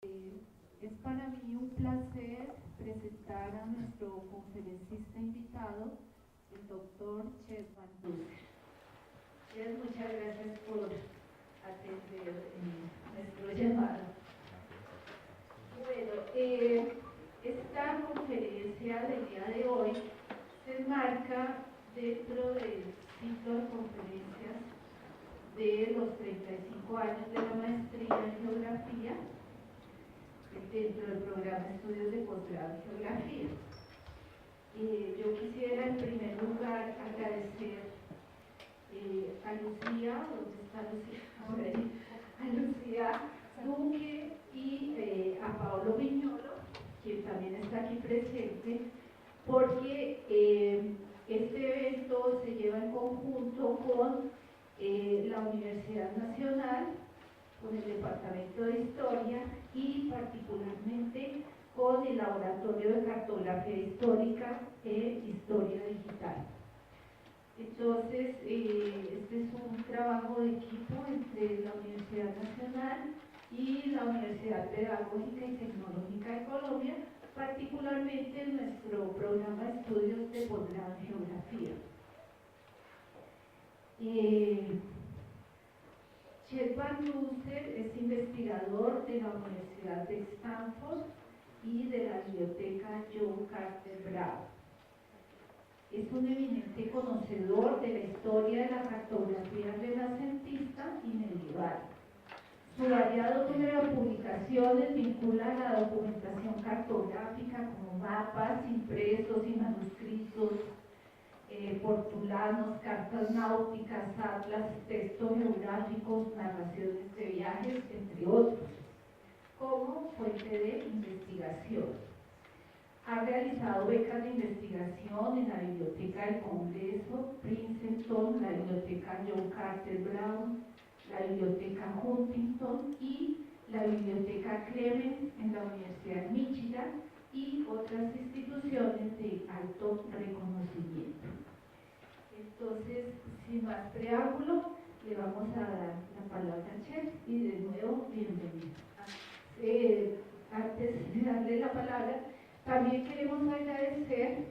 Es para mí un placer presentar a nuestro conferencista invitado, el doctor Chet Van Duzer. Chet, muchas gracias por atender nuestro llamado. Bueno, esta conferencia del día de hoy se enmarca dentro del ciclo de conferencias de los 35 años de la maestría en geografía, dentro del programa de estudios de posgrado en geografía. Yo quisiera en primer lugar agradecer a Lucía, ¿dónde está Lucía? Por ahí, a Lucía Duque y a Paolo Viñolo, quien también está aquí presente, porque este evento se lleva en conjunto con la Universidad Nacional, con el Departamento de Historia y particularmente con el Laboratorio de Cartografía Histórica e Historia Digital. Entonces, este es un trabajo de equipo entre la Universidad Nacional y la Universidad Pedagógica y Tecnológica de Colombia, particularmente en nuestro programa de estudios de posgrado en geografía. Chet Van Duzer es investigador de la Universidad de Stanford y de la Biblioteca John Carter Brown. Es un eminente conocedor de la historia de la cartografía renacentista y medieval. Su variado número de publicaciones vincula la documentación cartográfica como mapas, impresos y manuscritos, portulanos, cartas náuticas, atlas, textos geográficos, narraciones de viajes, entre otros, como fuente de investigación. Ha realizado becas de investigación en la Biblioteca del Congreso, Princeton, la Biblioteca John Carter Brown, la Biblioteca Huntington y la Biblioteca Clemens en la Universidad de Michigan y otras instituciones de alto reconocimiento. Entonces, sin más preámbulo, le vamos a dar la palabra a Chet y de nuevo, bienvenido. Antes de darle la palabra, también queremos agradecer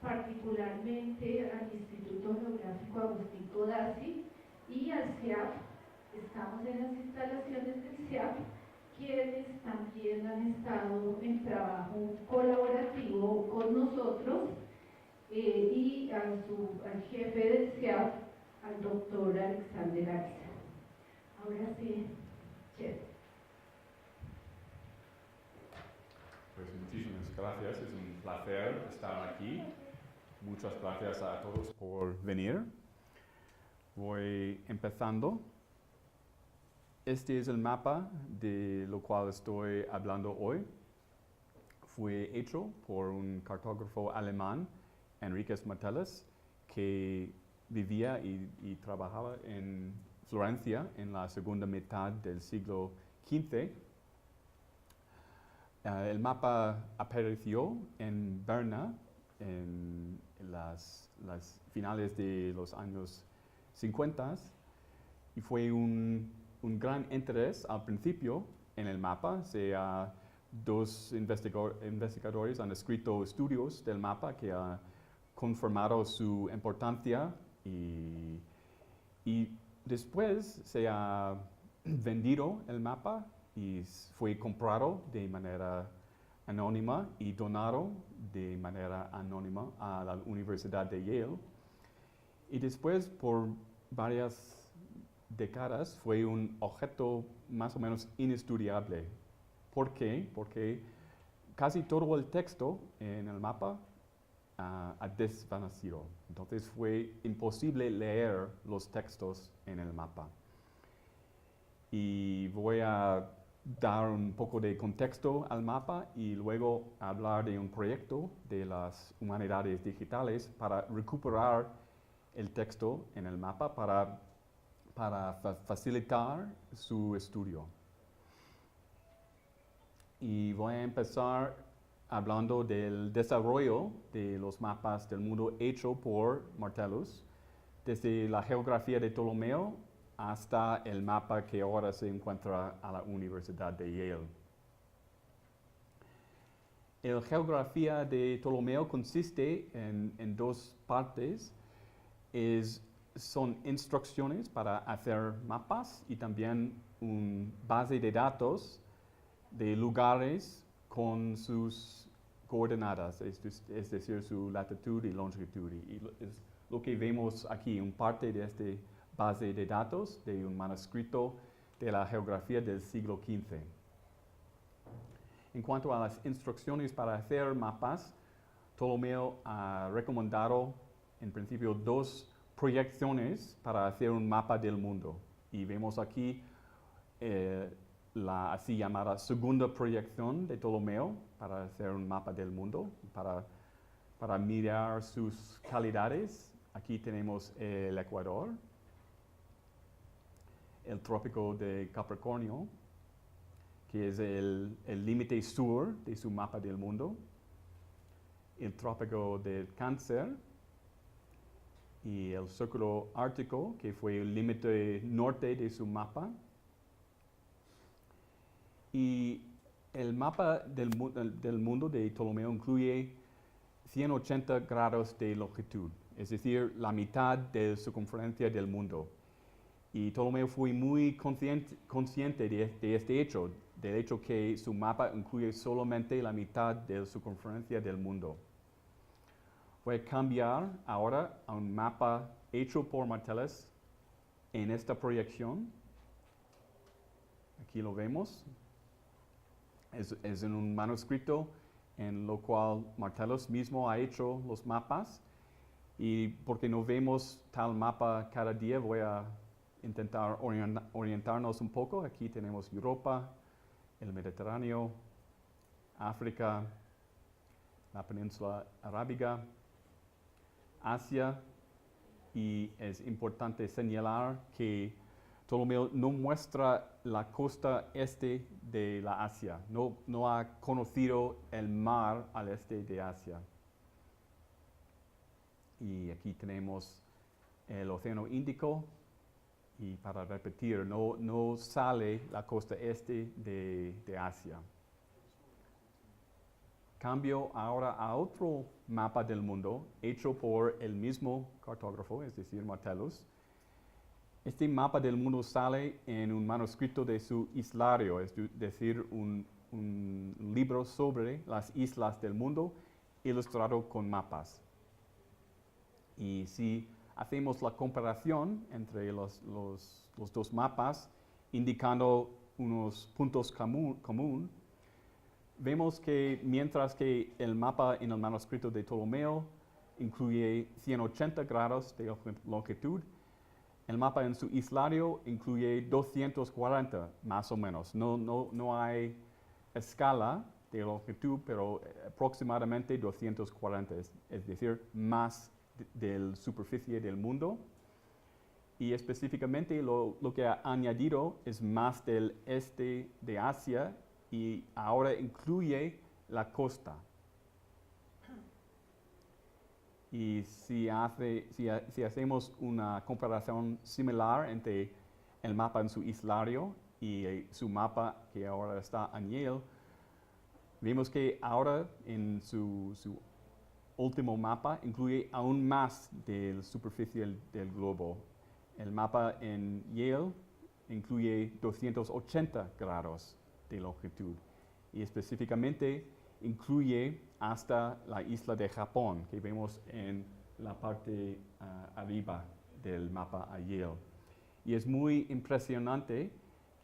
particularmente al Instituto Geográfico Agustín Codazzi y al CIAP. Estamos en las instalaciones del CIAP, quienes también han estado en trabajo colaborativo con nosotros, y al jefe del CIAP, al doctor Alexander Ariza. Ahora sí, Chet. Pues muchísimas gracias, es un placer estar aquí. Muchas gracias a todos por venir. Voy empezando. Este es el mapa de lo cual estoy hablando hoy. Fue hecho por un cartógrafo alemán, Enriquez Martellus, que vivía y trabajaba en Florencia en la segunda mitad del siglo XV. El mapa apareció en Berna en las finales de los años 50 y fue un gran interés al principio en el mapa. Dos investigadores han escrito estudios del mapa que han confirmado su importancia y después se ha vendido el mapa y fue comprado de manera anónima y donado de manera anónima a la Universidad de Yale. Y después, por varias décadas, fue un objeto más o menos inestudiable. ¿Por qué? Porque casi todo el texto en el mapa ha desvanecido. Entonces fue imposible leer los textos en el mapa. Y voy a dar un poco de contexto al mapa y luego hablar de un proyecto de las humanidades digitales para recuperar el texto en el mapa para facilitar su estudio. Y voy a empezar hablando del desarrollo de los mapas del mundo hecho por Martellus, desde la geografía de Ptolomeo hasta el mapa que ahora se encuentra a la Universidad de Yale. La geografía de Ptolomeo consiste en dos partes. Son instrucciones para hacer mapas y también una base de datos de lugares con sus coordenadas, es decir, su latitud y longitud. Y es lo que vemos aquí, una parte de esta base de datos de un manuscrito de la geografía del siglo XV. En cuanto a las instrucciones para hacer mapas, Ptolomeo ha recomendado en principio dos proyecciones para hacer un mapa del mundo. Y vemos aquí la así llamada segunda proyección de Ptolomeo para hacer un mapa del mundo, para mirar sus calidades. Aquí tenemos el Ecuador, el trópico de Capricornio, que es el límite sur de su mapa del mundo, el trópico del Cáncer y el círculo ártico, que fue el límite norte de su mapa. Y el mapa del mundo de Ptolomeo incluye 180 grados de longitud, es decir, la mitad de la circunferencia del mundo. Y Ptolomeo fue muy consciente de este hecho, del hecho que su mapa incluye solamente la mitad de la circunferencia del mundo. Voy a cambiar ahora a un mapa hecho por Martellus en esta proyección. Aquí lo vemos. Es en un manuscrito en lo cual Martellus mismo ha hecho los mapas. Y porque no vemos tal mapa cada día, voy a intentar orientarnos un poco. Aquí tenemos Europa, el Mediterráneo, África, la península arábiga, Asia, y es importante señalar que Ptolomeo no muestra la costa este de la Asia, no ha conocido el mar al este de Asia. Y aquí tenemos el Océano Índico, y para repetir, no sale la costa este de Asia. Cambio ahora a otro mapa del mundo hecho por el mismo cartógrafo, es decir, Martellus. Este mapa del mundo sale en un manuscrito de su islario, es decir, un libro sobre las islas del mundo ilustrado con mapas. Y si hacemos la comparación entre los dos mapas, indicando unos puntos común, vemos que mientras que el mapa en el manuscrito de Ptolomeo incluye 180 grados de longitud, el mapa en su islario incluye 240 más o menos. No hay escala de longitud, pero aproximadamente 240, es decir, más de la superficie del mundo. Y específicamente lo que ha añadido es más del este de Asia y ahora incluye la costa. Y si hacemos una comparación similar entre el mapa en su islario y su mapa que ahora está en Yale, vemos que ahora en su último mapa incluye aún más de la superficie del globo. El mapa en Yale incluye 280 grados de longitud y específicamente incluye hasta la isla de Japón, que vemos en la parte arriba del mapa a Yale. Y es muy impresionante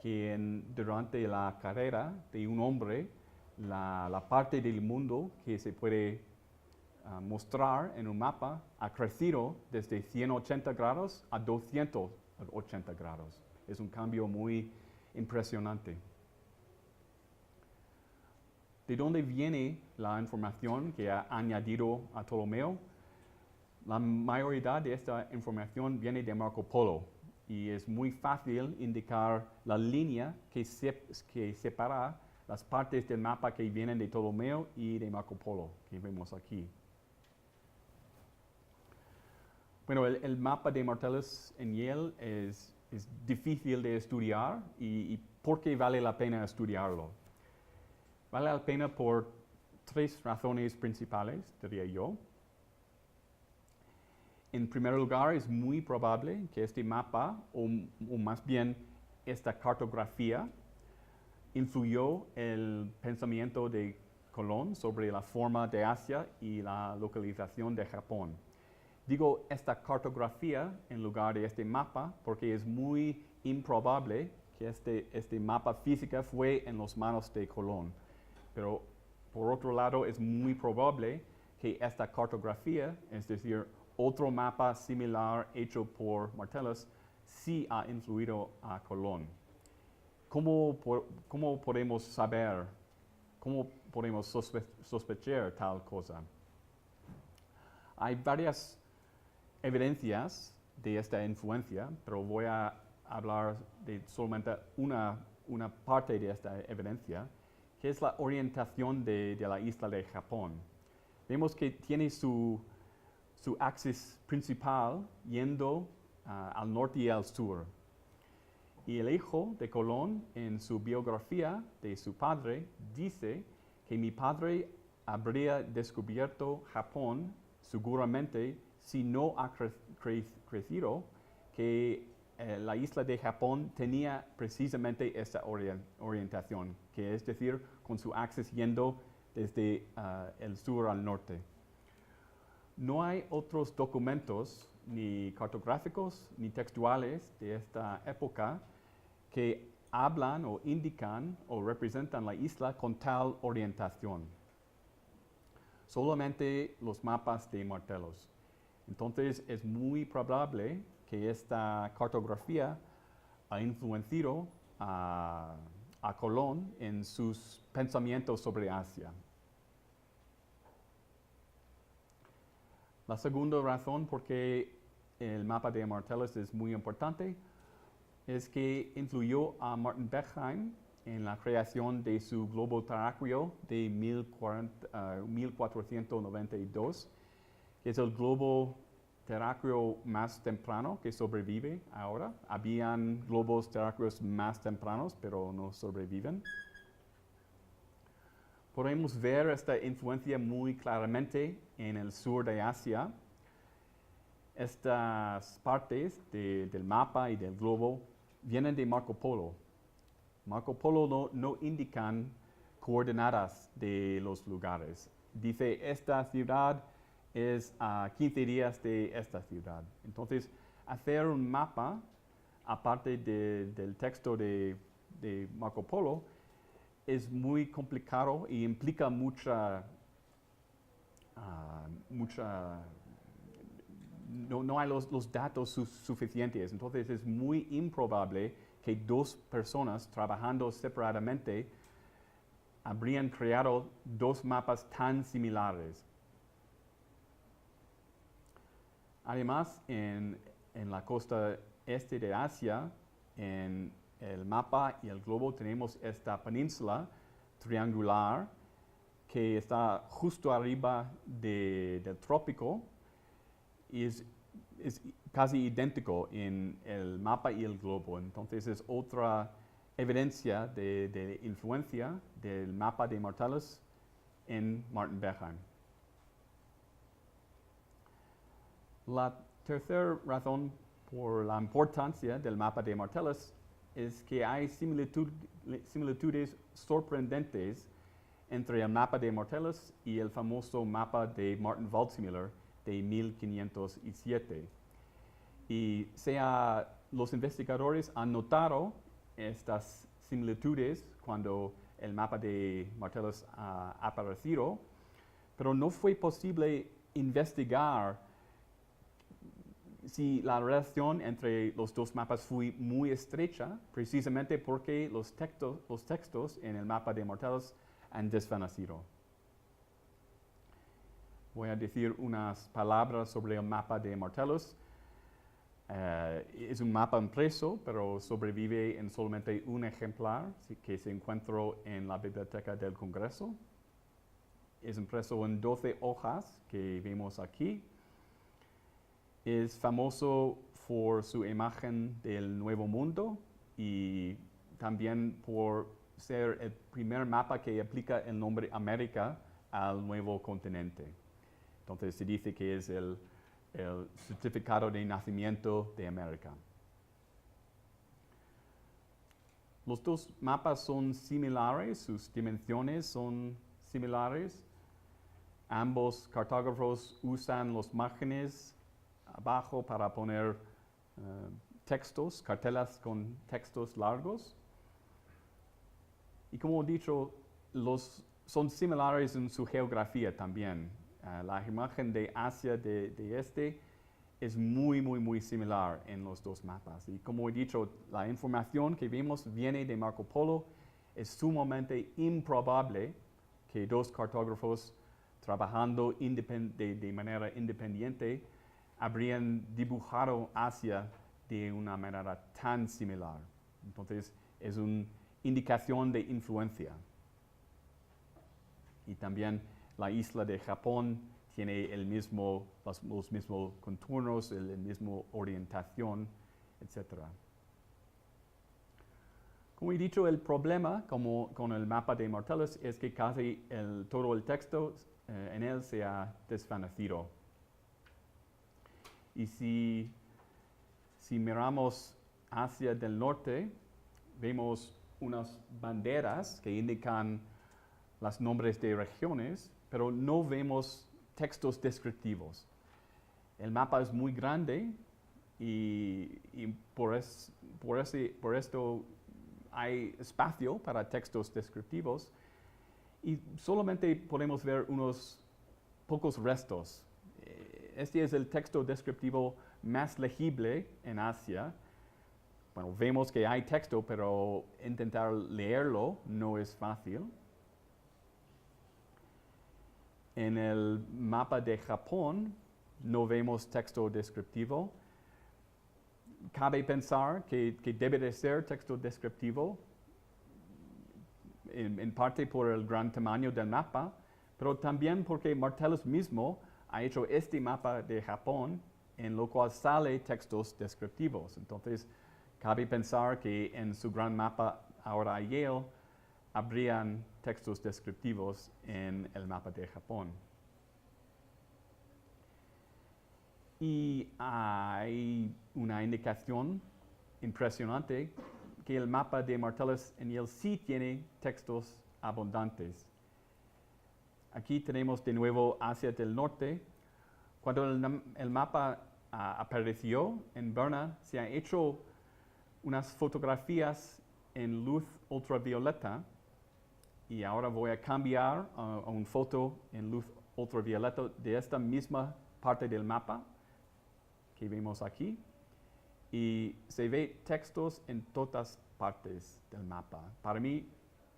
que durante la carrera de un hombre, la parte del mundo que se puede mostrar en un mapa ha crecido desde 180 grados a 280 grados. Es un cambio muy impresionante. ¿De dónde viene la información que ha añadido a Ptolomeo? La mayoría de esta información viene de Marco Polo y es muy fácil indicar la línea que separa las partes del mapa que vienen de Ptolomeo y de Marco Polo, que vemos aquí. Bueno, el mapa de Martellus en Yale es difícil de estudiar y ¿por qué vale la pena estudiarlo? Vale la pena por tres razones principales, diría yo. En primer lugar, es muy probable que este mapa, o más bien esta cartografía, influyó el pensamiento de Colón sobre la forma de Asia y la localización de Japón. Digo esta cartografía en lugar de este mapa porque es muy improbable que este mapa físico fue en las manos de Colón. Pero por otro lado es muy probable que esta cartografía, es decir, otro mapa similar hecho por Martellus, sí ha influido a Colón. ¿Cómo podemos saber, cómo podemos sospechar tal cosa? Hay varias evidencias de esta influencia, pero voy a hablar de solamente una parte de esta evidencia, que es la orientación de la isla de Japón. Vemos que tiene su axis principal yendo al norte y al sur. Y el hijo de Colón, en su biografía de su padre, dice que mi padre habría descubierto Japón seguramente si no ha crecido que la isla de Japón tenía precisamente esta orientación, que es decir, con su axis yendo desde el sur al norte. No hay otros documentos, ni cartográficos, ni textuales de esta época que hablan o indican o representan la isla con tal orientación. Solamente los mapas de Martellus. Entonces es muy probable que esta cartografía ha influenciado a Colón en sus pensamientos sobre Asia. La segunda razón por qué el mapa de Martellus es muy importante es que influyó a Martin Beckheim en la creación de su globo terráqueo de 1492, que es el globo terráqueo más temprano que sobrevive ahora. Habían globos terráqueos más tempranos, pero no sobreviven. Podemos ver esta influencia muy claramente en el sur de Asia. Estas partes del mapa y del globo vienen de Marco Polo. Marco Polo no indican coordenadas de los lugares. Dice, esta ciudad es a 15 días de esta ciudad. Entonces, hacer un mapa, aparte del texto de Marco Polo, es muy complicado y implica no hay los datos suficientes. Entonces es muy improbable que dos personas trabajando separadamente habrían creado dos mapas tan similares. Además, en la costa este de Asia, en el mapa y el globo tenemos esta península triangular que está justo arriba del trópico y es casi idéntico en el mapa y el globo. Entonces es otra evidencia de influencia del mapa de Martellus en Martin Beckheim. La tercera razón por la importancia del mapa de Martellus es que hay similitudes sorprendentes entre el mapa de Martellus y el famoso mapa de Martin Waldseemüller de 1507. Y los investigadores han notado estas similitudes cuando el mapa de Martellus ha aparecido, pero no fue posible investigar si la relación entre los dos mapas fue muy estrecha, precisamente porque los textos en el mapa de Martellus han desvanecido. Voy a decir unas palabras sobre el mapa de Martellus. Es un mapa impreso, pero sobrevive en solamente un ejemplar que se encuentra en la Biblioteca del Congreso. Es impreso en 12 hojas que vemos aquí. Es famoso por su imagen del Nuevo Mundo y también por ser el primer mapa que aplica el nombre América al nuevo continente. Entonces se dice que es el certificado de nacimiento de América. Los dos mapas son similares, sus dimensiones son similares. Ambos cartógrafos usan los márgenes abajo para poner textos, cartelas con textos largos. Y como he dicho, son similares en su geografía también. La imagen de Asia de este es muy similar en los dos mapas. Y como he dicho, la información que vemos viene de Marco Polo. Es sumamente improbable que dos cartógrafos trabajando de manera independiente habrían dibujado Asia de una manera tan similar. Entonces, es una indicación de influencia. Y también la isla de Japón tiene los mismos contornos, la misma orientación, etc. Como he dicho, el problema con el mapa de Martellus es que casi todo el texto en él se ha desvanecido. Y si miramos hacia el norte, vemos unas banderas que indican los nombres de regiones, pero no vemos textos descriptivos. El mapa es muy grande y por esto hay espacio para textos descriptivos y solamente podemos ver unos pocos restos. Este es el texto descriptivo más legible en Asia. Bueno, vemos que hay texto, pero intentar leerlo no es fácil. En el mapa de Japón no vemos texto descriptivo. Cabe pensar que debe de ser texto descriptivo, en parte por el gran tamaño del mapa, pero también porque Martellus mismo ha hecho este mapa de Japón, en lo cual sale textos descriptivos. Entonces, cabe pensar que en su gran mapa ahora Yale habrían textos descriptivos en el mapa de Japón. Y hay una indicación impresionante que el mapa de Martellus en Yale sí tiene textos abundantes. Aquí tenemos de nuevo Asia del Norte. Cuando el mapa apareció en Berna, se han hecho unas fotografías en luz ultravioleta. Y ahora voy a cambiar a una foto en luz ultravioleta de esta misma parte del mapa que vemos aquí. Y se ve textos en todas partes del mapa. Para mí,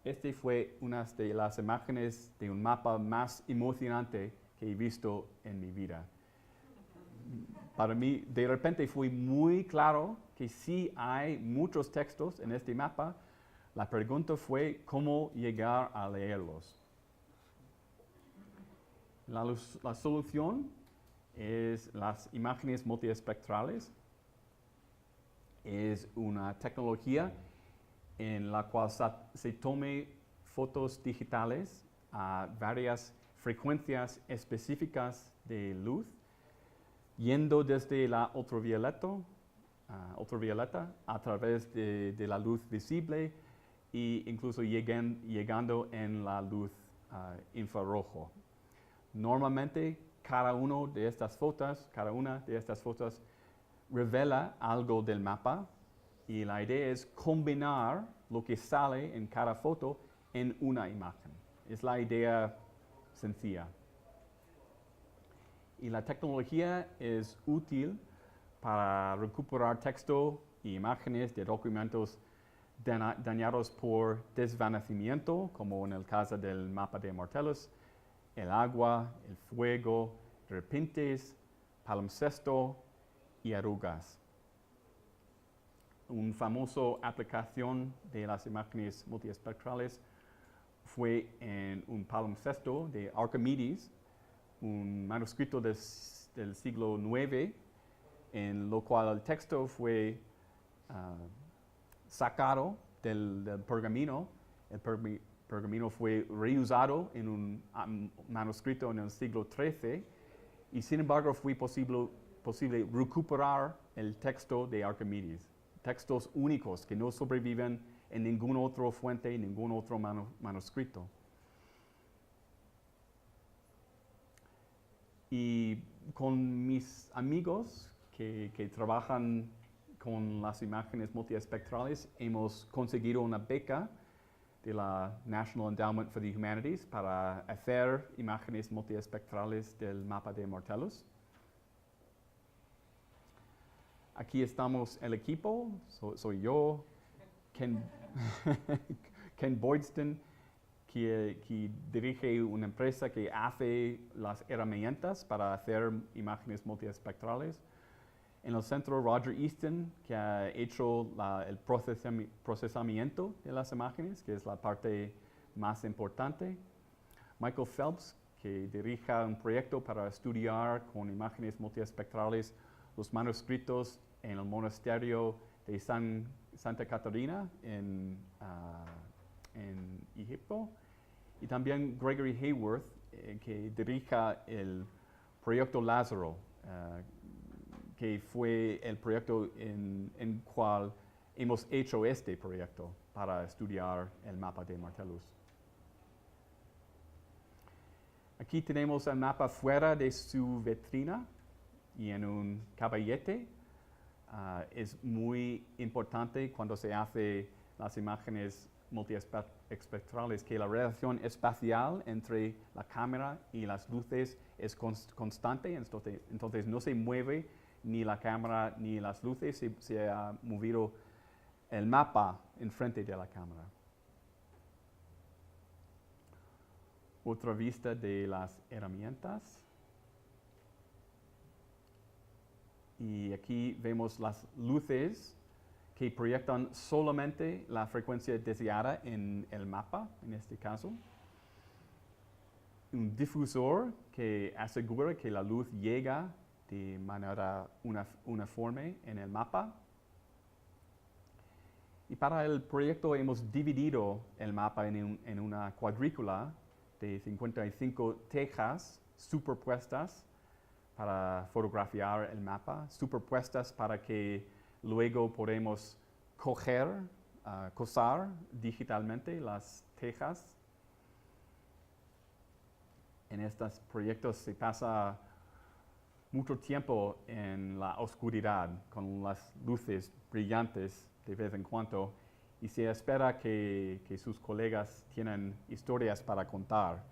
esta fue una de las imágenes de un mapa más emocionante que he visto en mi vida. Para mí, de repente fue muy claro que sí hay muchos textos en este mapa. La pregunta fue cómo llegar a leerlos. La solución es las imágenes multiespectrales. Es una tecnología en la cual se tome fotos digitales a varias frecuencias específicas de luz, yendo desde la ultravioleta a través de la luz visible e incluso llegando en la luz infrarrojo. Normalmente cada una de estas fotos revela algo del mapa y la idea es combinar lo que sale en cada foto en una imagen. Es la idea sencilla. Y la tecnología es útil para recuperar texto y imágenes de documentos dañados por desvanecimiento, como en el caso del mapa de Martellus, el agua, el fuego, repintes, palimpsesto y arrugas. Una famosa aplicación de las imágenes multiespectrales fue en un palimpsesto de Archimedes, un manuscrito del siglo IX, en lo cual el texto fue sacado del pergamino. El pergamino fue reusado en un manuscrito en el siglo XIII y sin embargo fue posible recuperar el texto de Arquímedes, textos únicos que no sobreviven en ninguna otra fuente, ningún otro manuscrito. Y con mis amigos que trabajan con las imágenes multiespectrales, hemos conseguido una beca de la National Endowment for the Humanities para hacer imágenes multiespectrales del mapa de Martellus. Aquí estamos el equipo, soy yo, Ken Boydston, que dirige una empresa que hace las herramientas para hacer imágenes multiespectrales. En el centro, Roger Easton, que ha hecho el procesamiento de las imágenes, que es la parte más importante. Michael Phelps, que dirige un proyecto para estudiar con imágenes multiespectrales los manuscritos en el monasterio de Santa Catarina en Egipto. Y también Gregory Hayworth, que dirige el proyecto Lázaro, que fue el proyecto en cual hemos hecho este proyecto para estudiar el mapa de Martellus. Aquí tenemos el mapa fuera de su vitrina y en un caballete. Es muy importante cuando se hace las imágenes multiespectrales que la relación espacial entre la cámara y las luces es constante, entonces no se mueve ni la cámara ni las luces, se ha movido el mapa enfrente de la cámara. Otra vista de las herramientas. Y aquí vemos las luces que proyectan solamente la frecuencia deseada en el mapa, en este caso. Un difusor que asegura que la luz llega de manera uniforme en el mapa. Y para el proyecto hemos dividido el mapa en una cuadrícula de 55 tejas superpuestas para fotografiar el mapa, superpuestas para que luego podemos coser digitalmente las tejas. En estos proyectos se pasa mucho tiempo en la oscuridad con las luces brillantes de vez en cuando y se espera que sus colegas tienen historias para contar.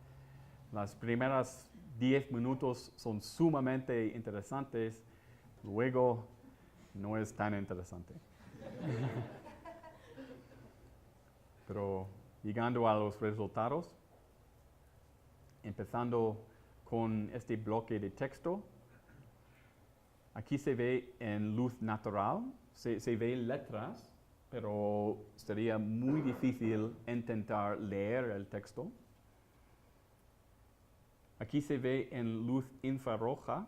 Las primeras 10 minutos son sumamente interesantes, luego no es tan interesante. Pero llegando a los resultados, empezando con este bloque de texto, aquí se ve en luz natural, se ve letras, pero sería muy difícil intentar leer el texto. Aquí se ve en luz infrarroja,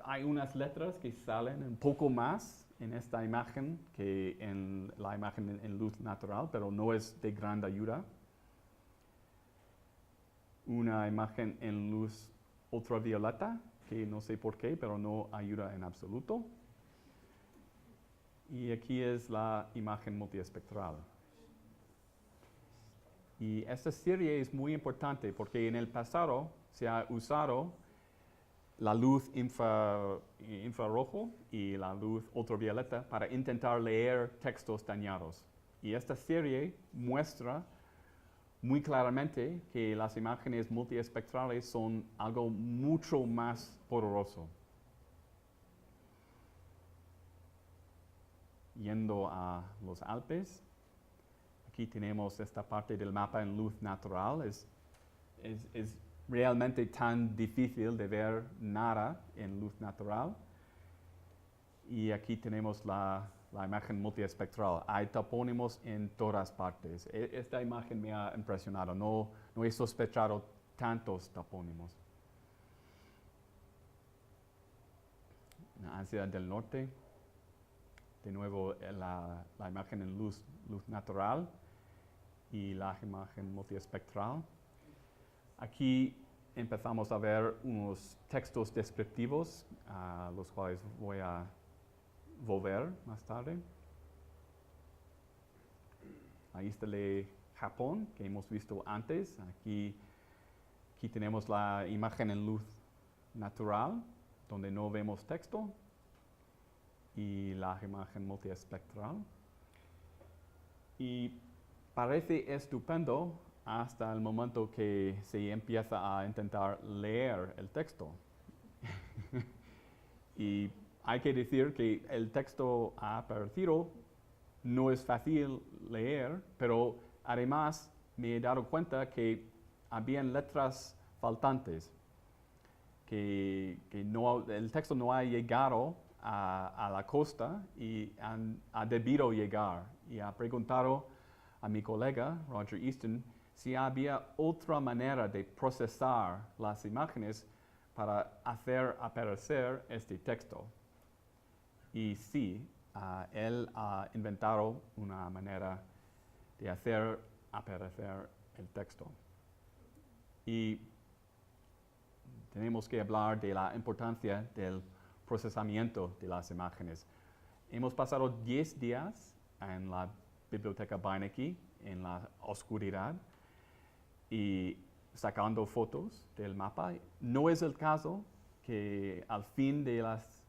hay unas letras que salen un poco más en esta imagen que en la imagen en luz natural, pero no es de gran ayuda. Una imagen en luz ultravioleta, que no sé por qué, pero no ayuda en absoluto. Y aquí es la imagen multiespectral. Y esta serie es muy importante porque en el pasado se ha usado la luz infrarrojo y la luz ultravioleta para intentar leer textos dañados. Y esta serie muestra muy claramente que las imágenes multiespectrales son algo mucho más poderoso. Yendo a los Alpes, aquí tenemos esta parte del mapa en luz natural. Es realmente tan difícil de ver nada en luz natural. Y aquí tenemos la imagen multiespectral. Hay topónimos en todas partes. Esta imagen me ha impresionado. No he sospechado tantos topónimos. En Asia del Norte, de nuevo la imagen en luz natural y la imagen multiespectral. Aquí empezamos a ver unos textos descriptivos, a los cuales voy a volver más tarde. Ahí está el de Japón, que hemos visto antes. Aquí tenemos la imagen en luz natural, donde no vemos texto, y la imagen multiespectral. Y parece estupendo hasta el momento que se empieza a intentar leer el texto. Y hay que decir que el texto aparecido no es fácil leer, pero además me he dado cuenta que habían letras faltantes, que el texto no ha llegado a la costa y ha debido llegar. Y ha preguntado a mi colega, Roger Easton, si había otra manera de procesar las imágenes para hacer aparecer este texto. Y sí, él ha inventado una manera de hacer aparecer el texto. Y tenemos que hablar de la importancia del procesamiento de las imágenes. Hemos pasado 10 días en la Biblioteca Beinecke, en la oscuridad, y sacando fotos del mapa. No es el caso que al fin de las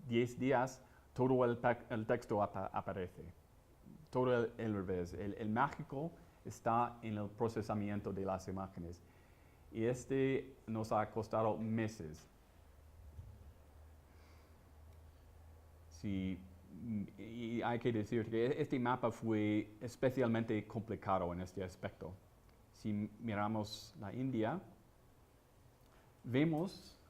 10 días todo el texto aparece. Todo el revés. El mágico está en el procesamiento de las imágenes. Y este nos ha costado meses. Sí, y hay que decir que este mapa fue especialmente complicado en este aspecto. Si miramos la India, vemos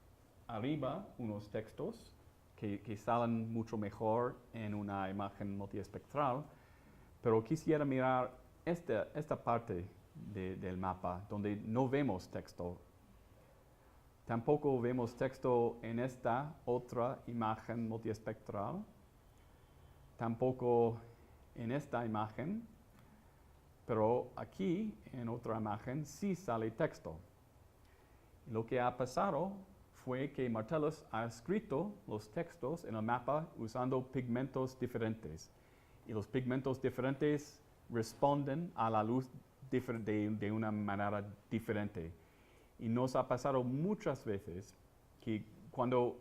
arriba unos textos que salen mucho mejor en una imagen multiespectral, pero quisiera mirar esta parte del mapa donde no vemos texto. Tampoco vemos texto en esta otra imagen multiespectral, tampoco en esta imagen, pero aquí en otra imagen sí sale texto. Lo que ha pasado fue que Martellus ha escrito los textos en el mapa usando pigmentos diferentes. Y los pigmentos diferentes responden a la luz de una manera diferente. Y nos ha pasado muchas veces que cuando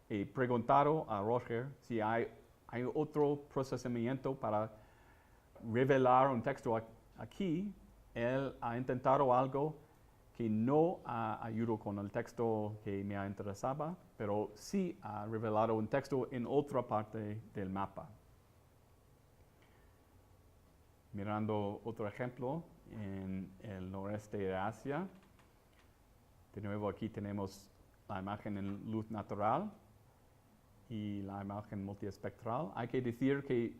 he preguntado a Roger si hay otro procesamiento para revelar un texto aquí, él ha intentado algo que no ayudó con el texto que me interesaba, pero sí ha revelado un texto en otra parte del mapa. Mirando otro ejemplo en el noreste de Asia, de nuevo aquí tenemos la imagen en luz natural y la imagen multiespectral. Hay que decir que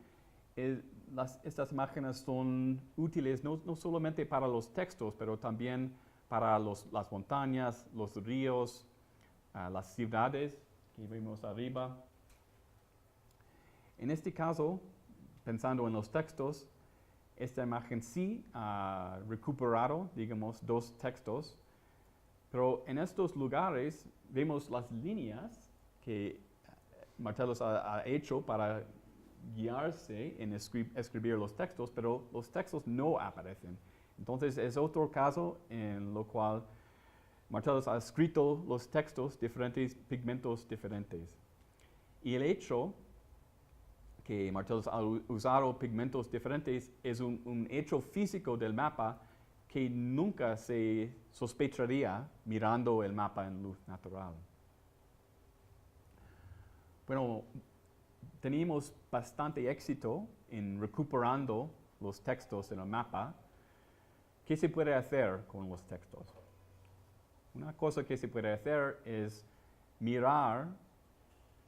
estas imágenes son útiles no solamente para los textos, pero también para las montañas, los ríos, las ciudades que vemos arriba. En este caso, pensando en los textos, esta imagen sí ha recuperado, digamos, 2 textos, pero en estos lugares vemos las líneas que Martellus ha hecho para guiarse en escribir los textos, pero los textos no aparecen. Entonces es otro caso en lo cual Martellus ha escrito los textos diferentes, pigmentos diferentes. Y el hecho que Martellus ha usado pigmentos diferentes es un hecho físico del mapa que nunca se sospecharía mirando el mapa en luz natural. Bueno, teníamos bastante éxito en recuperando los textos en el mapa. ¿Qué se puede hacer con los textos? Una cosa que se puede hacer es mirar,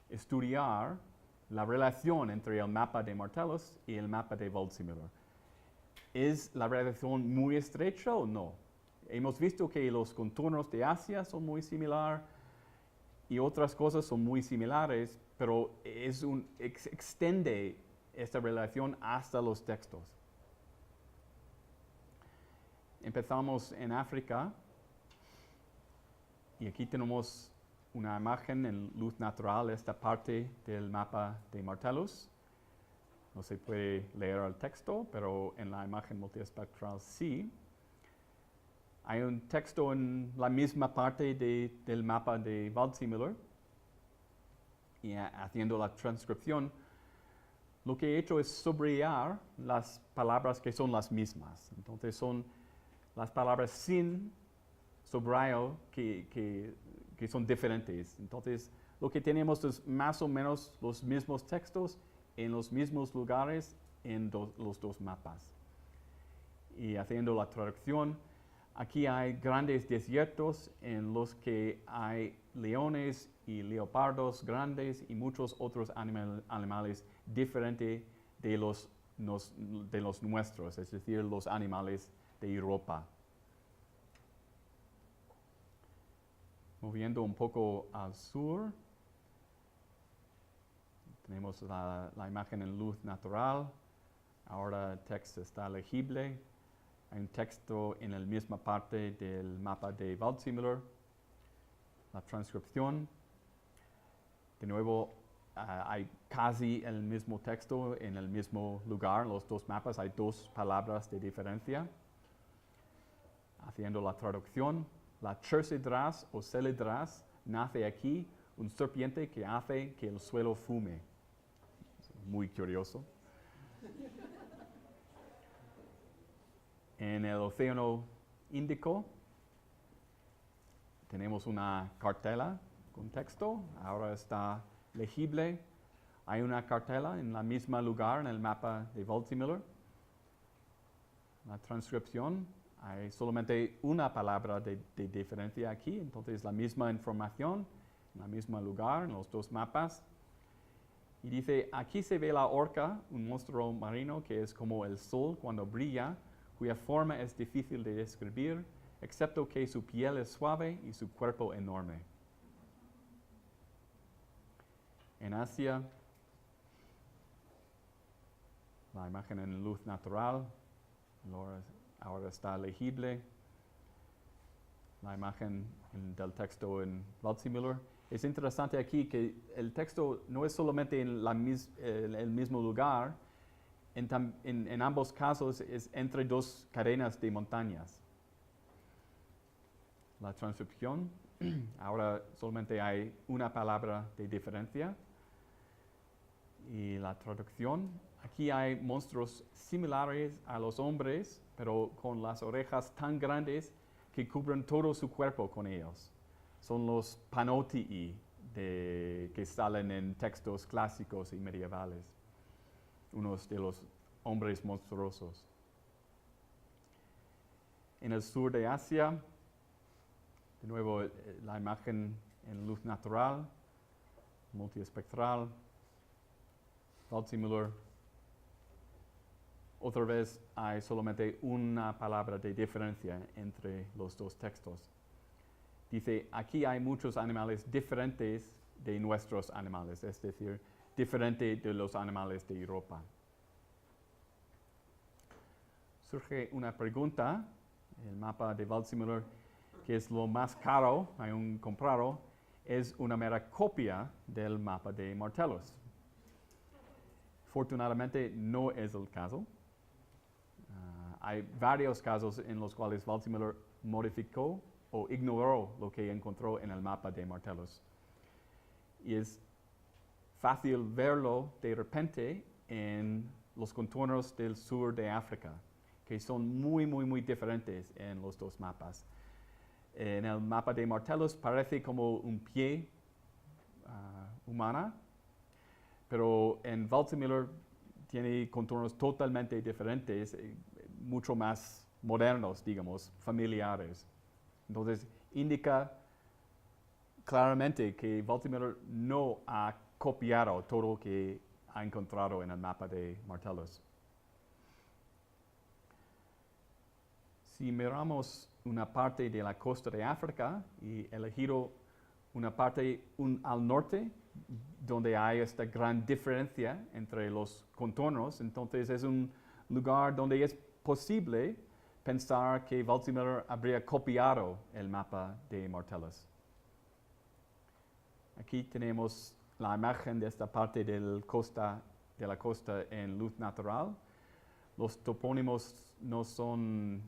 estudiar la relación entre el mapa de Martellus y el mapa de Waldseemüller. ¿Es la relación muy estrecha o no? Hemos visto que los contornos de Asia son muy similares y otras cosas son muy similares, pero extiende esta relación hasta los textos. Empezamos en África y aquí tenemos una imagen en luz natural, esta parte del mapa de Martellus. No se puede leer el texto, pero en la imagen multiespectral sí. Hay un texto en la misma parte del mapa de Waldseemüller. Y haciendo la transcripción, lo que he hecho es subrayar las palabras que son las mismas. Entonces son las palabras sin subrayo que son diferentes. Entonces lo que tenemos es más o menos los mismos textos en los mismos lugares en los dos mapas. Y haciendo la traducción, aquí hay grandes desiertos en los que hay leones y leopardos grandes y muchos otros animales diferentes de los nuestros, es decir, los animales de Europa. Moviendo un poco al sur, tenemos la imagen en luz natural. Ahora el texto está legible. Hay un texto en la misma parte del mapa de Waldseemüller. La transcripción. De nuevo, hay casi el mismo texto en el mismo lugar. En los dos mapas hay dos palabras de diferencia. Haciendo la traducción, la Chercedras o Celedras nace aquí, un serpiente que hace que el suelo fume. Muy curioso. En el Océano Índico tenemos una cartela con texto, ahora está legible. Hay una cartela en el mismo lugar en el mapa de Waldseemüller. La transcripción, hay solamente una palabra de diferencia aquí, entonces la misma información en el mismo lugar en los dos mapas. Y dice, aquí se ve la orca, un monstruo marino que es como el sol cuando brilla, cuya forma es difícil de describir, excepto que su piel es suave y su cuerpo enorme. En Asia, la imagen en luz natural, ahora está legible. La imagen del texto en Waldseemüller. Es interesante aquí que el texto no es solamente en el mismo lugar, en ambos casos es entre dos cadenas de montañas. La transcripción, ahora solamente hay una palabra de diferencia. Y la traducción, aquí hay monstruos similares a los hombres, pero con las orejas tan grandes que cubren todo su cuerpo con ellos. Son los panotii que salen en textos clásicos y medievales, unos de los hombres monstruosos. En el sur de Asia, de nuevo la imagen en luz natural, multiespectral, Waldseemüller. Otra vez hay solamente una palabra de diferencia entre los dos textos. Dice, aquí hay muchos animales diferentes de nuestros animales, es decir, diferente de los animales de Europa. Surge una pregunta, el mapa de Waldseemüller, que es lo más caro, aún comprado, es una mera copia del mapa de Martellus. Afortunadamente no es el caso. Hay varios casos en los cuales Waldseemüller modificó o ignoró lo que encontró en el mapa de Martellus. Y es fácil verlo de repente en los contornos del sur de África, que son muy diferentes en los dos mapas. En el mapa de Martellus parece como un pie humana, pero en Waldseemüller tiene contornos totalmente diferentes, mucho más modernos, digamos, familiares. Entonces, indica claramente que Waldseemüller no ha copiado todo lo que ha encontrado en el mapa de Martellus. Si miramos una parte de la costa de África y elegido una parte al norte, donde hay esta gran diferencia entre los contornos. Entonces es un lugar donde es posible pensar que Waldseemüller habría copiado el mapa de Martellus. Aquí tenemos la imagen de esta parte de la costa en luz natural. Los topónimos no son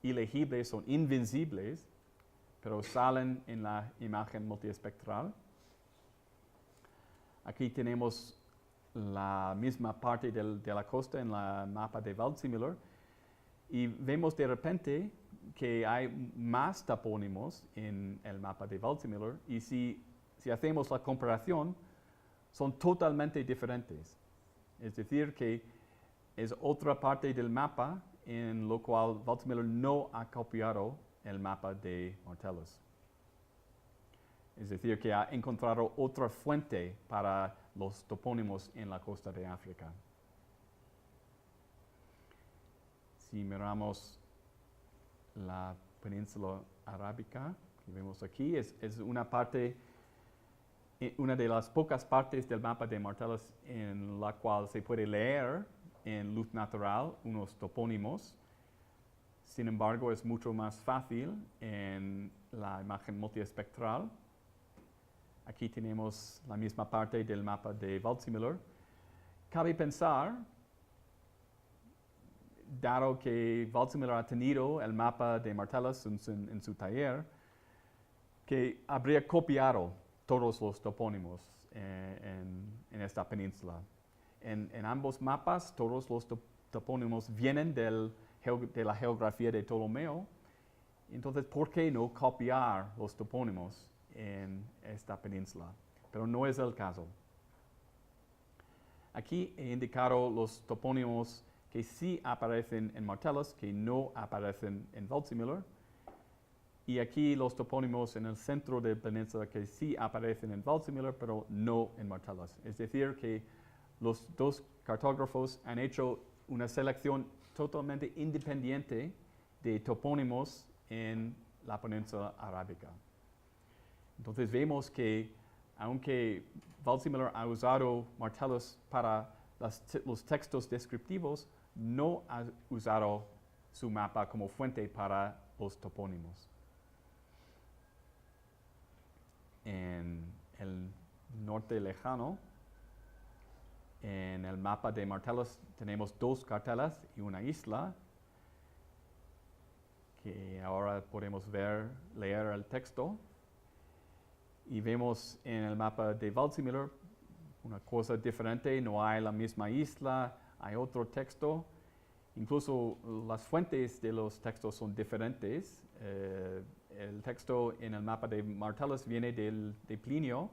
ilegibles, son invisibles, pero salen en la imagen multiespectral. Aquí tenemos la misma parte de la costa en la mapa de Waldseemüller y vemos de repente que hay más topónimos en el mapa de Waldseemüller y si hacemos la comparación son totalmente diferentes. Es decir, que es otra parte del mapa en lo cual Waldseemüller no ha copiado el mapa de Martellus. Es decir, que ha encontrado otra fuente para los topónimos en la costa de África. Si miramos la península arábica que vemos aquí, es una de las pocas partes del mapa de Martellus en la cual se puede leer en luz natural unos topónimos. Sin embargo, es mucho más fácil en la imagen multiespectral. Aquí tenemos la misma parte del mapa de Waldseemüller. Cabe pensar, dado que Waldseemüller ha tenido el mapa de Martellus en su taller, que habría copiado todos los topónimos en esta península. En ambos mapas, todos los topónimos vienen de la geografía de Ptolomeo. Entonces, ¿por qué no copiar los topónimos en esta península? Pero no es el caso. Aquí he indicado los topónimos que sí aparecen en Martellus, que no aparecen en Waldseemüller. Y aquí los topónimos en el centro de la península que sí aparecen en Waldseemüller, pero no en Martellus. Es decir, que los dos cartógrafos han hecho una selección totalmente independiente de topónimos en la península arábica. Entonces vemos que aunque Waldseemüller ha usado Martellus para los textos descriptivos, no ha usado su mapa como fuente para los topónimos. En el norte lejano, en el mapa de Martellus tenemos dos cartelas y una isla, que ahora podemos leer el texto. Y vemos en el mapa de Waldseemüller una cosa diferente, no hay la misma isla, hay otro texto. Incluso las fuentes de los textos son diferentes. El texto en el mapa de Martellus viene de Plinio,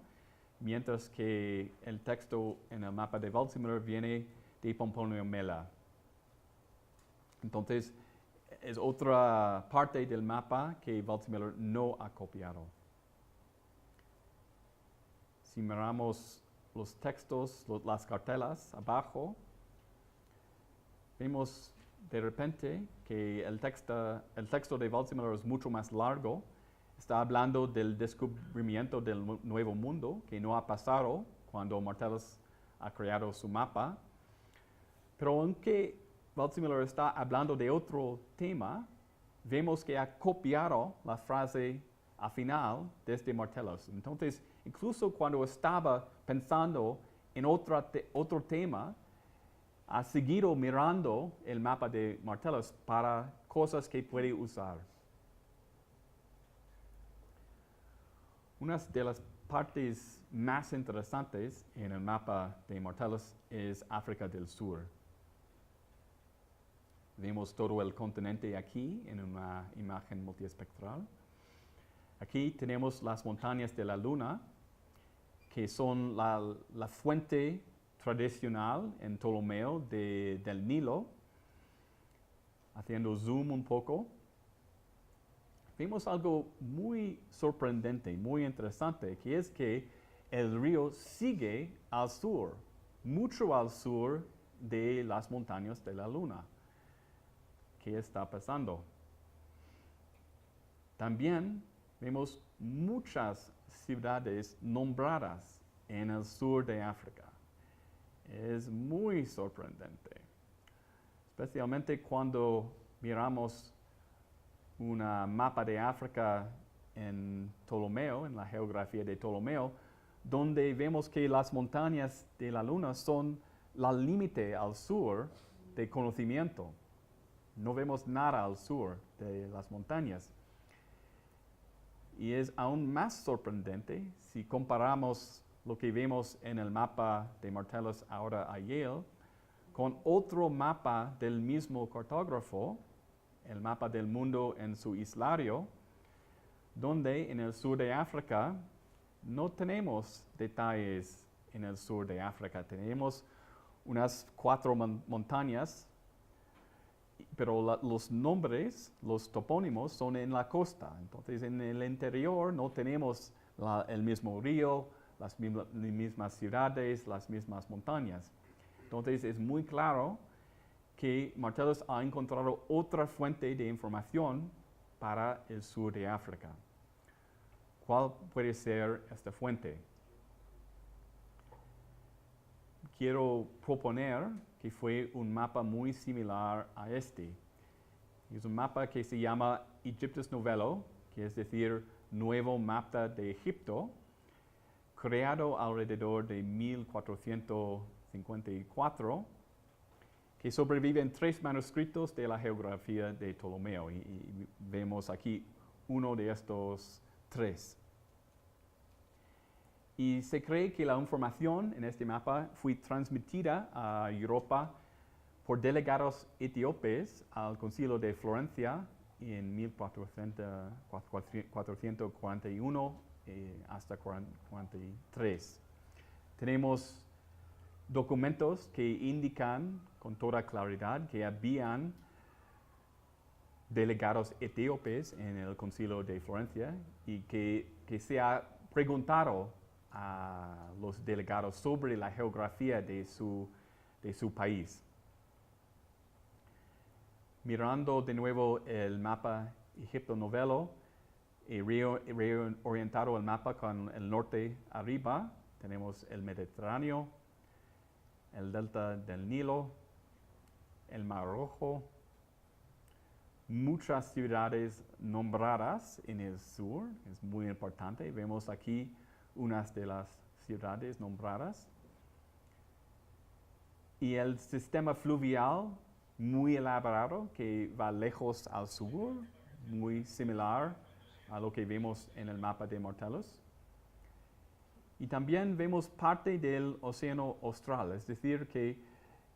mientras que el texto en el mapa de Waldseemüller viene de Pomponio Mela. Entonces, es otra parte del mapa que Waldseemüller no ha copiado. Si miramos los textos, las cartelas abajo, vemos de repente que el texto de Waldseemüller es mucho más largo. Está hablando del descubrimiento del Nuevo Mundo, que no ha pasado cuando Martellus ha creado su mapa. Pero aunque Waldseemüller está hablando de otro tema, vemos que ha copiado la frase al final desde Martellus. Entonces, incluso cuando estaba pensando en otro tema, ha seguido mirando el mapa de Martellus para cosas que puede usar. Una de las partes más interesantes en el mapa de Martellus es África del Sur. Vemos todo el continente aquí en una imagen multiespectral. Aquí tenemos las montañas de la Luna, que son la fuente tradicional en Ptolomeo del Nilo. Haciendo zoom un poco, vemos algo muy sorprendente, muy interesante, que es que el río sigue al sur, mucho al sur de las montañas de la Luna. ¿Qué está pasando? También vemos muchas ciudades nombradas en el sur de África. Es muy sorprendente, especialmente cuando miramos un mapa de África en Ptolomeo, en la geografía de Ptolomeo, donde vemos que las montañas de la Luna son la límite al sur de conocimiento. No vemos nada al sur de las montañas. Y es aún más sorprendente si comparamos lo que vemos en el mapa de Martellus ahora a Yale con otro mapa del mismo cartógrafo, el mapa del mundo en su islario, donde en el sur de África no tenemos detalles en el sur de África. Tenemos unas 4 montañas, pero los nombres, los topónimos, son en la costa. Entonces, en el interior no tenemos el mismo río, las mismas ciudades, las mismas montañas. Entonces, es muy claro que Martellus ha encontrado otra fuente de información para el sur de África. ¿Cuál puede ser esta fuente? Quiero proponer que fue un mapa muy similar a este. Es un mapa que se llama Egyptus Novello, que es decir, Nuevo Mapa de Egipto, creado alrededor de 1454, que sobrevive en 3 manuscritos de la geografía de Ptolomeo. Y vemos aquí uno de estos 3. Y se cree que la información en este mapa fue transmitida a Europa por delegados etíopes al Concilio de Florencia en 1441 hasta 43. Tenemos documentos que indican con toda claridad que habían delegados etíopes en el Concilio de Florencia y que se ha preguntado a los delegados sobre la geografía de su país. Mirando de nuevo el mapa Egipto Novello, reorientado el mapa con el norte arriba, tenemos el Mediterráneo, el delta del Nilo, el Mar Rojo, muchas ciudades nombradas en el sur, es muy importante. Vemos aquí unas de las ciudades nombradas. Y el sistema fluvial muy elaborado que va lejos al sur, muy similar a lo que vemos en el mapa de Martellus. Y también vemos parte del océano austral, es decir, que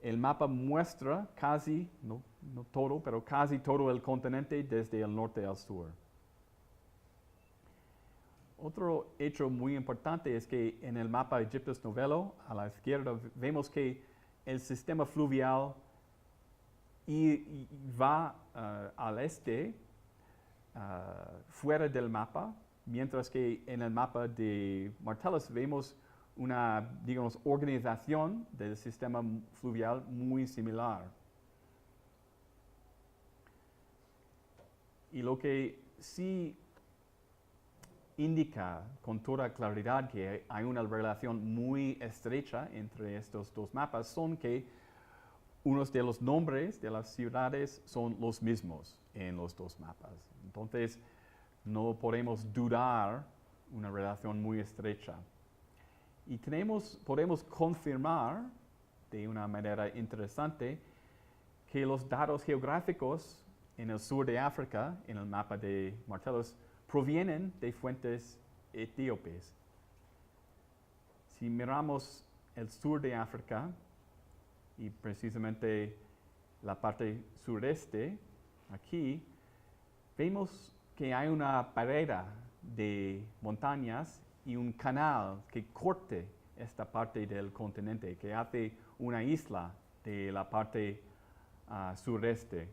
el mapa muestra casi, no todo, pero casi todo el continente desde el norte al sur. Otro hecho muy importante es que en el mapa Egyptus Novello, a la izquierda, vemos que el sistema fluvial va al este, fuera del mapa, mientras que en el mapa de Martellus vemos una, digamos, organización del sistema fluvial muy similar. Y lo que sí indica con toda claridad que hay una relación muy estrecha entre estos dos mapas son que unos de los nombres de las ciudades son los mismos en los dos mapas. Entonces, no podemos dudar una relación muy estrecha. Y podemos confirmar de una manera interesante que los datos geográficos en el sur de África, en el mapa de Martellus, provienen de fuentes etíopes. Si miramos el sur de África, y precisamente la parte sureste, aquí, vemos que hay una pared de montañas y un canal que corte esta parte del continente, que hace una isla de la parte sureste.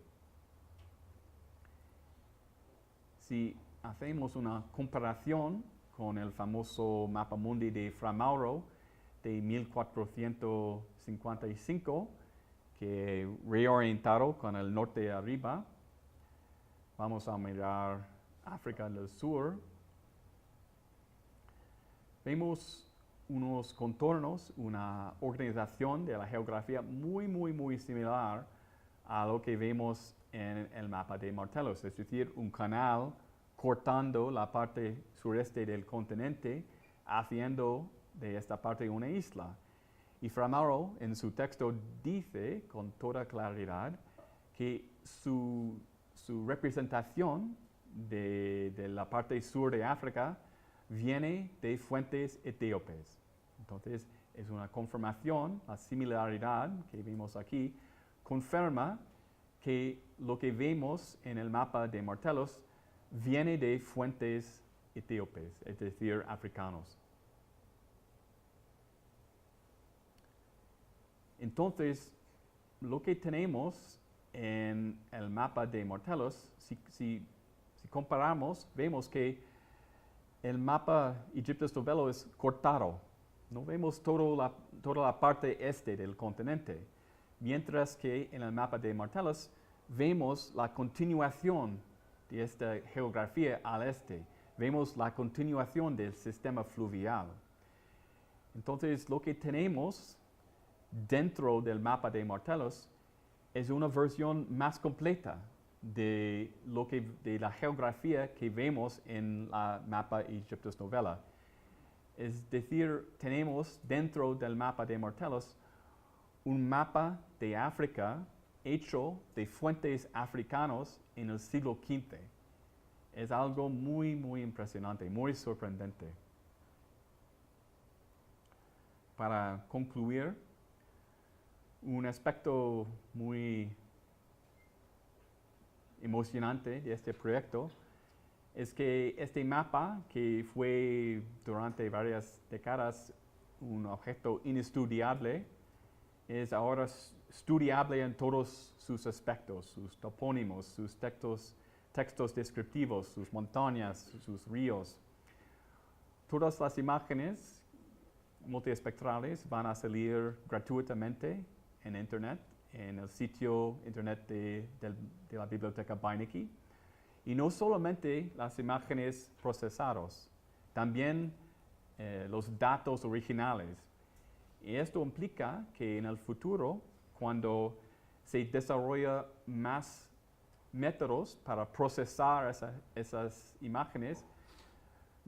Si hacemos una comparación con el famoso mapa mundi de Fra Mauro de 1455, que reorientado con el norte arriba, vamos a mirar África del Sur vemos unos contornos, una organización de la geografía muy similar a lo que vemos en el mapa de Martellus, es decir, un canal cortando la parte sureste del continente, haciendo de esta parte una isla. Y Framaro en su texto dice con toda claridad que su representación de la parte sur de África viene de fuentes etíopes. Entonces, es una confirmación, la similaridad que vemos aquí, confirma que lo que vemos en el mapa de Martellus viene de fuentes etíopes, es decir, africanos. Entonces, lo que tenemos en el mapa de Martellus, si comparamos, vemos que el mapa Egyptus Novello es cortado. No vemos toda la parte este del continente, mientras que en el mapa de Martellus vemos la continuación de esta geografía al este. Vemos la continuación del sistema fluvial. Entonces, lo que tenemos dentro del mapa de Martellus es una versión más completa de la geografía que vemos en la mapa Egyptus Novella. Es decir, tenemos dentro del mapa de Martellus un mapa de África hecho de fuentes africanos en el siglo XV. Es algo muy impresionante, muy sorprendente. Para concluir, un aspecto muy emocionante de este proyecto es que este mapa, que fue durante varias décadas un objeto inestudiable, es ahora estudiable en todos sus aspectos, sus topónimos, sus textos descriptivos, sus montañas, sus ríos. Todas las imágenes multiespectrales van a salir gratuitamente en Internet, en el sitio Internet de la Biblioteca Beinecke. Y no solamente las imágenes procesadas, también los datos originales. Y esto implica que en el futuro, cuando se desarrolla más métodos para procesar esas imágenes,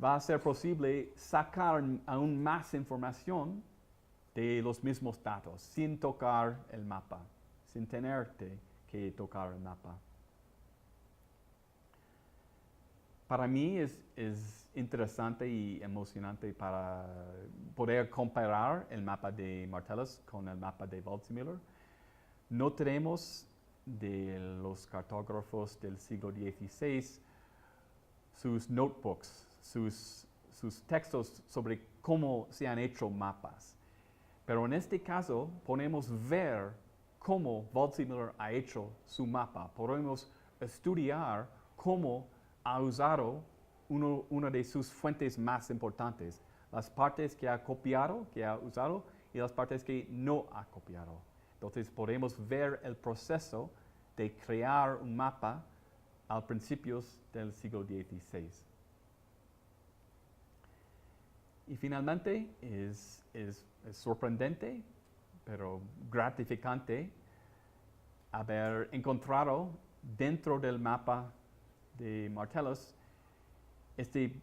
va a ser posible sacar aún más información de los mismos datos, sin tocar el mapa, sin tenerte que tocar el mapa. Para mí es interesante y emocionante para poder comparar el mapa de Martellus con el mapa de Waldseemüller. No tenemos de los cartógrafos del siglo XVI sus notebooks, sus textos sobre cómo se han hecho mapas. Pero en este caso podemos ver cómo Waldseemüller ha hecho su mapa. Podemos estudiar cómo ha usado una de sus fuentes más importantes, las partes que ha copiado, que ha usado, y las partes que no ha copiado. Entonces podemos ver el proceso de crear un mapa a principios del siglo XVI. Y finalmente es sorprendente, pero gratificante, haber encontrado dentro del mapa de Martellus este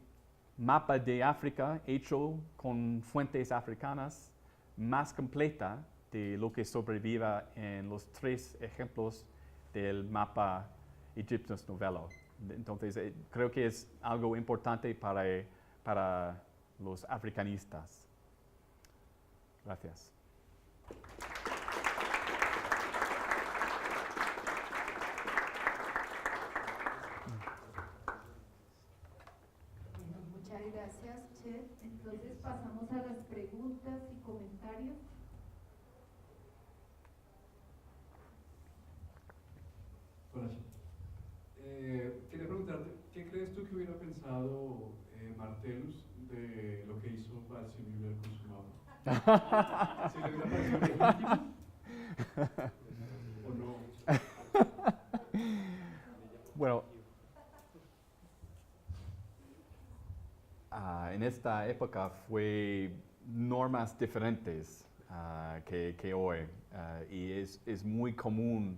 mapa de África hecho con fuentes africanas más completa de lo que sobrevive en los 3 ejemplos del mapa Egyptus Novello. Entonces, creo que es algo importante para los africanistas. Gracias. Bueno, muchas gracias, Chet. Entonces pasamos a las preguntas y comentarios. Hola, Chet. Quería preguntarte, ¿qué crees tú que hubiera pensado Martellus de lo que hizo Waldseemüller con su mapa? ¿Se le hubiera parecido legítimo? ¿O no? Bueno, en esta época fue normas diferentes que hoy. Y es muy común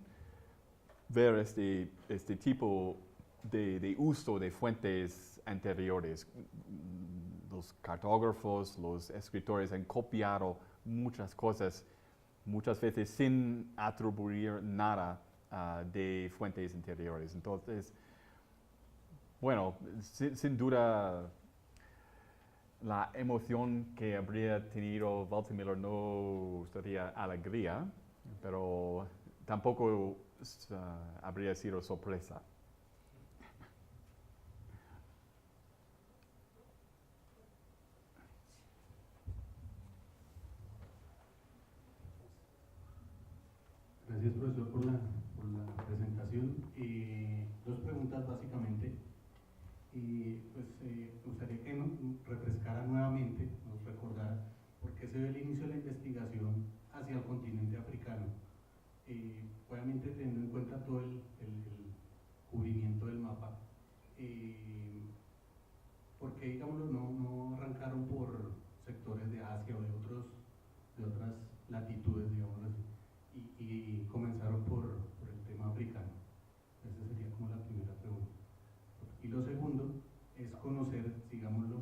ver este tipo de uso de fuentes anteriores. Los cartógrafos, los escritores han copiado muchas cosas, muchas veces sin atribuir nada de fuentes anteriores. Entonces, bueno, sin duda, la emoción que habría tenido Waldseemüller no sería alegría, pero tampoco habría sido sorpresa. Gracias, profesor, por la presentación. Dos preguntas básicamente. Me gustaría que nos refrescara nuevamente, nos recordara por qué se ve el inicio de la investigación hacia el continente africano. Obviamente teniendo en cuenta todo el cubrimiento del mapa. ¿Por qué, digámoslo, no arrancaron por sectores de Asia o de otras latitudes, digámoslo así? Y comenzaron por el tema africano. Esa sería como la primera pregunta. Y lo segundo es conocer, digámoslo,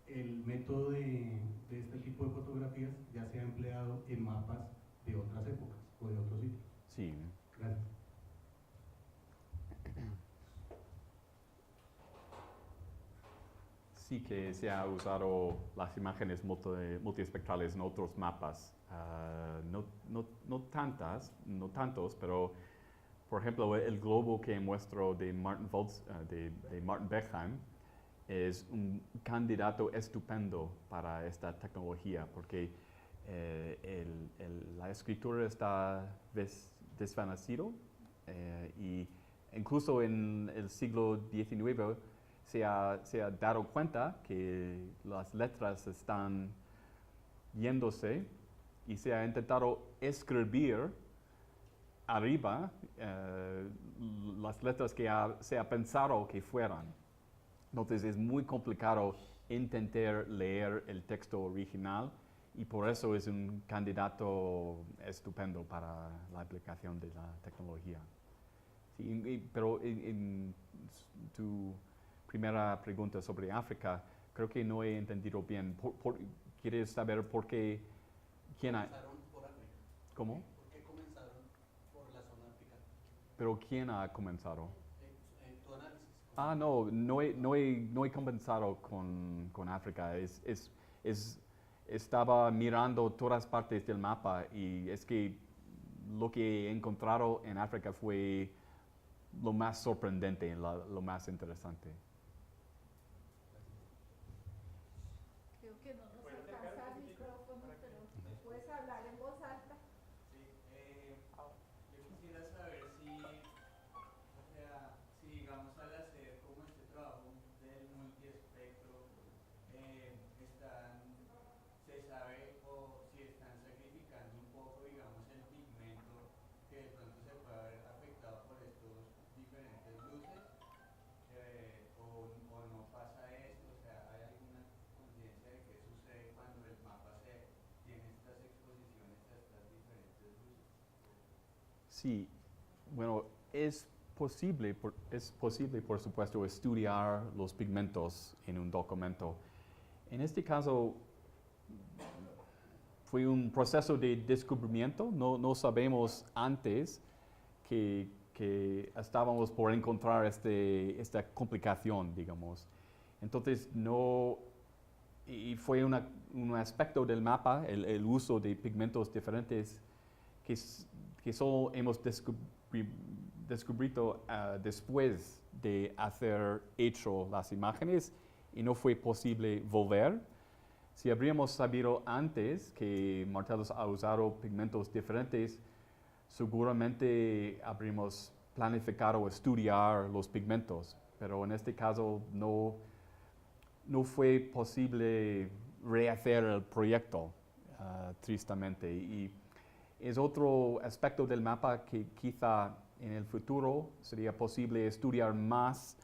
el método de este tipo de fotografías ya se ha empleado en mapas de otras épocas o de otros sitios. Sí. Gracias. Sí que se ha usado las imágenes multiespectrales en otros mapas. No tantos, pero por ejemplo el globo que muestro de Martin Beckheim es un candidato estupendo para esta tecnología porque la escritura está desvanecido y incluso en el siglo XIX se ha dado cuenta que las letras están yéndose y se ha intentado escribir arriba las letras que se ha pensado que fueran. Entonces es muy complicado intentar leer el texto original y por eso es un candidato estupendo para la aplicación de la tecnología. Sí, pero en tu primera pregunta sobre África, creo que no he entendido bien. ¿Quieres saber por qué? Comenzaron por África. ¿Cómo? ¿Por qué comenzaron por la zona africana? ¿Pero quién ha comenzado? Tu análisis. No he comenzado con África. Estaba mirando todas partes del mapa y es que lo que he encontrado en África fue lo más sorprendente, lo más interesante. Creo que no nos alcanza el micrófono, pero puedes hablar en voz alta. Sí, yo quisiera saber si digamos al hacer como este trabajo del multiespectro, se sabe o si están sacrificando un poco, digamos, el pigmento que de pronto se puede haber afectado por estos diferentes luces, o no pasa esto, o sea, ¿hay alguna conciencia de qué sucede cuando el mapa tiene estas exposiciones a estas diferentes luces? Sí, bueno, es posible, por supuesto, estudiar los pigmentos en un documento. En este caso, fue un proceso de descubrimiento. No sabemos antes que estábamos por encontrar esta complicación, digamos. Entonces, y fue un aspecto del mapa, el uso de pigmentos diferentes, que solo hemos descubierto después de haber hecho las imágenes y no fue posible volver. Si habríamos sabido antes que Martellus ha usado pigmentos diferentes, seguramente habríamos planificado estudiar los pigmentos, pero en este caso no fue posible rehacer el proyecto, tristemente. Y es otro aspecto del mapa que quizá en el futuro sería posible estudiar más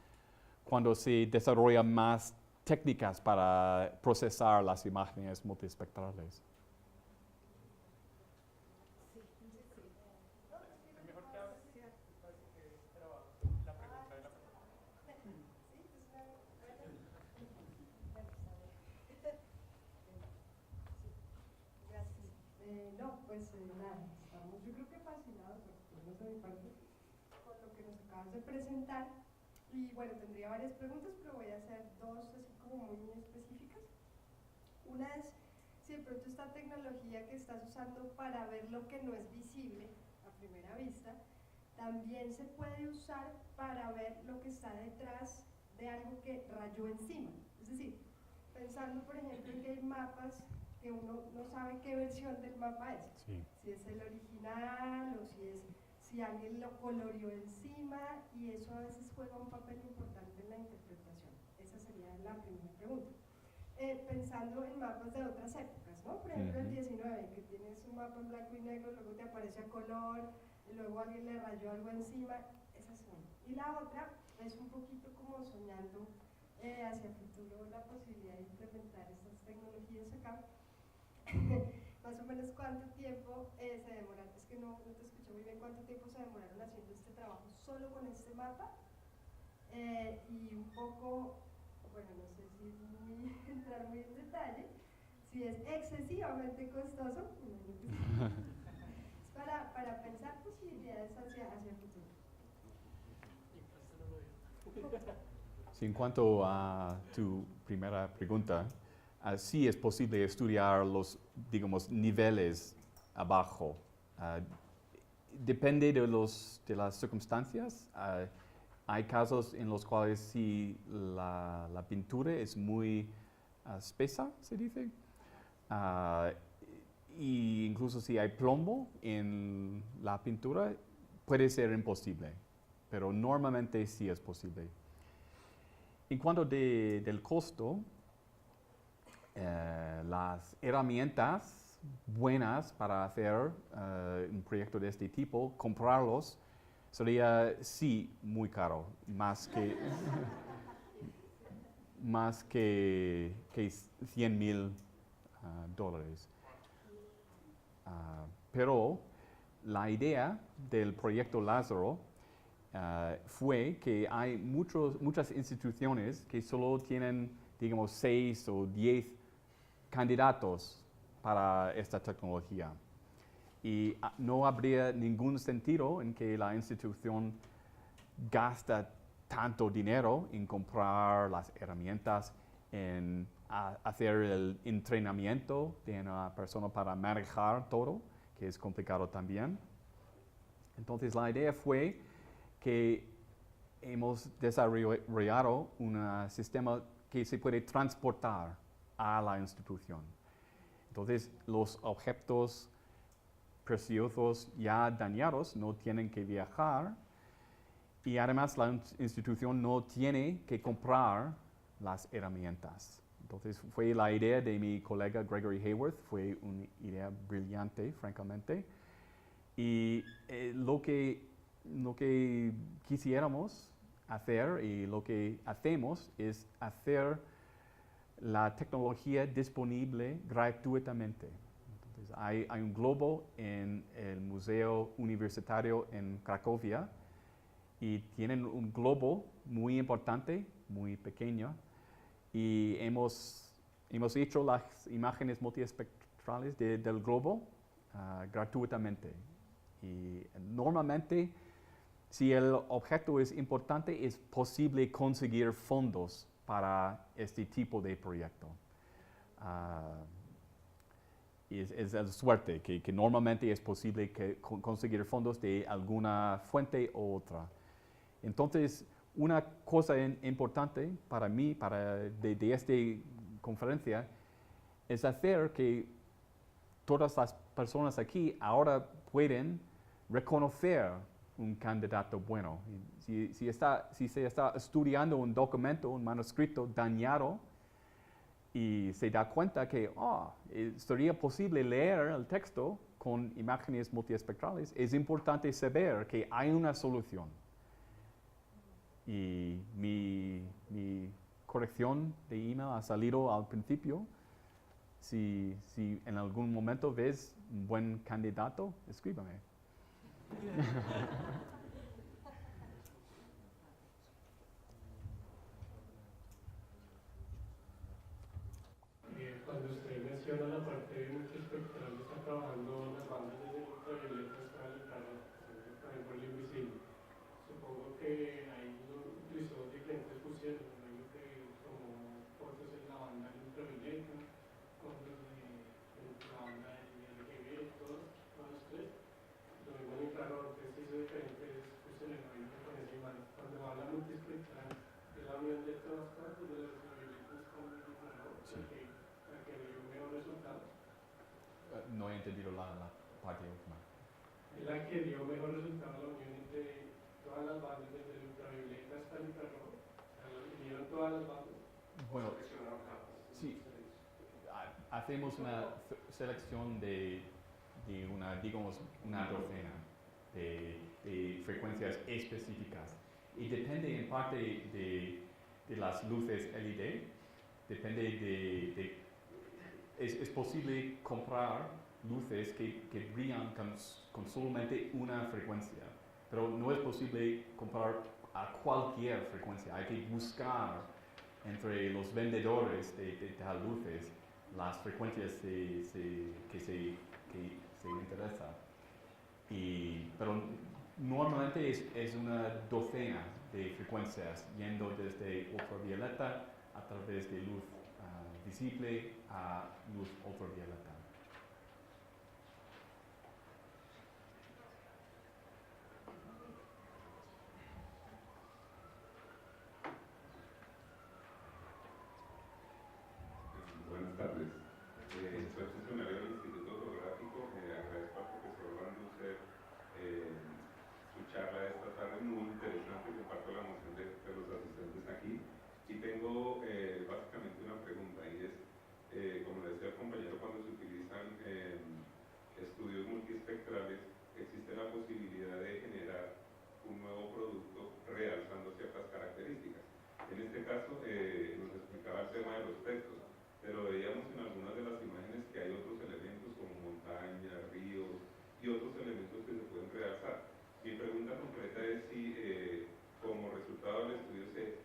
cuando se desarrolla más técnicas para procesar las imágenes multiespectrales. No, pues nada, estamos yo creo que fascinados, por lo menos de mi parte, con lo que nos acabas de presentar. Y bueno, tendría varias preguntas, pero voy a hacer dos así como muy específicas. Una es si de pronto esta tecnología que estás usando para ver lo que no es visible a primera vista, también se puede usar para ver lo que está detrás de algo que rayó encima. Es decir, pensando por ejemplo en que hay mapas que uno no sabe qué versión del mapa es, Sí. si es el original o si alguien lo coloreó encima, y eso a veces juega un papel importante en la interpretación. Esa sería la primera pregunta. Pensando en mapas de otras épocas, ¿no? Por ejemplo el 19, que tienes un mapa en blanco y negro, luego te aparece a color, y luego alguien le rayó algo encima, esa es una. Y la otra es un poquito como soñando hacia el futuro la posibilidad de implementar estas tecnologías acá. Más o menos cuánto tiempo se demoraron, es que no te escuché muy bien, cuánto tiempo se demoraron haciendo este trabajo solo con este mapa, y un poco, bueno, no sé si entrar muy en detalle, si es excesivamente costoso, es para pensar posibilidades hacia el futuro. Sí, en cuanto a tu primera pregunta, sí es posible estudiar los, digamos, niveles abajo. Depende de las circunstancias. Hay casos en los cuales si la pintura es muy espesa, se dice, y incluso si hay plomo en la pintura, puede ser imposible, pero normalmente sí es posible. En cuanto del costo, las herramientas buenas para hacer un proyecto de este tipo, comprarlos, sería sí muy caro, más que $100,000. Pero la idea del proyecto Lázaro fue que hay muchas instituciones que solo tienen, digamos, 6 o 10 candidatos para esta tecnología. Y no habría ningún sentido en que la institución gasta tanto dinero en comprar las herramientas, en hacer el entrenamiento de una persona para manejar todo, que es complicado también. Entonces la idea fue que hemos desarrollado un sistema que se puede transportar a la institución. Entonces los objetos preciosos ya dañados no tienen que viajar, y además la institución no tiene que comprar las herramientas. Entonces fue la idea de mi colega Gregory Hayworth, fue una idea brillante, francamente. Y lo que quisiéramos hacer y lo que hacemos es hacer la tecnología disponible gratuitamente. Entonces, hay un globo en el Museo Universitario en Cracovia, y tienen un globo muy importante, muy pequeño, y hemos hecho las imágenes multiespectrales del globo gratuitamente. Y normalmente, si el objeto es importante, es posible conseguir fondos para este tipo de proyecto. Es la suerte que normalmente es posible conseguir fondos de alguna fuente u otra. Entonces, una cosa importante para mí, de esta conferencia, es hacer que todas las personas aquí ahora pueden reconocer un candidato bueno. Si se está estudiando un documento, un manuscrito dañado, y se da cuenta que sería posible leer el texto con imágenes multiespectrales, es importante saber que hay una solución. Y mi corrección de email ha salido al principio. Si en algún momento ves un buen candidato, escríbame. Cuando usted menciona la parte multiespectral, está trabajando las bandas desde el ultravioleta hasta el infrarrojo, por ejemplo el invisible. Supongo que ahí utilizó diferentes fusiones, ¿no? Que tomó fotos en la banda del ultravioleta, fotos en la banda del IGAC, todos tres. Lo mismo en infrarrojo, entonces hizo diferentes fusiones, ¿no? Con esa imagen. Cuando habla multiespectral, es la unión de todas partes de los ultravioletas con el infrarrojo. Sí. Que dio mejor resultado. No he entendido la parte última. Es la que dio mejor resultado la unión entre todas las bandas, desde el ultravioleta hasta el infrarrojo. Unieron todas las bandas. Bueno, Seleccionaron capas. sí, hacemos una selección de una, digamos, una docena de frecuencias específicas. Y depende en parte de las luces LED, depende es posible comprar luces que brillan con solamente una frecuencia, pero no es posible comprar a cualquier frecuencia. Hay que buscar entre los vendedores de tal luces las frecuencias que se interesan. Pero normalmente es una docena de frecuencias yendo desde ultravioleta a través de luz visible a luz ultravioleta. Buenas tardes. Soy funcionario del Instituto Geográfico. Agradezco al profesor Van Duzer su charla de esta tarde, muy interesante. Comparto la emoción de los asistentes aquí. Y tengo básicamente una pregunta, y es, como le decía el compañero, cuando se utilizan estudios multiespectrales, existe la posibilidad de generar un nuevo producto realzando ciertas características. En este caso, nos explicaba el tema de los textos, pero veíamos en algunas de las imágenes que hay otros elementos como montañas, ríos y otros elementos que se pueden realzar. Mi pregunta concreta es si como resultado del estudio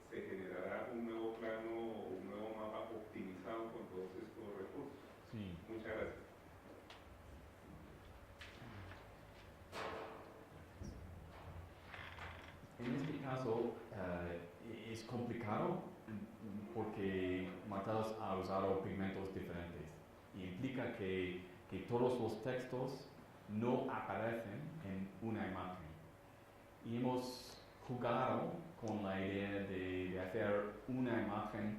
se generará un nuevo plano o un nuevo mapa optimizado con todos estos recursos. Sí. Muchas gracias. En este caso es complicado porque Martellus ha usado pigmentos diferentes y implica que todos los textos no aparecen en una imagen. Y hemos jugado con la idea de hacer una imagen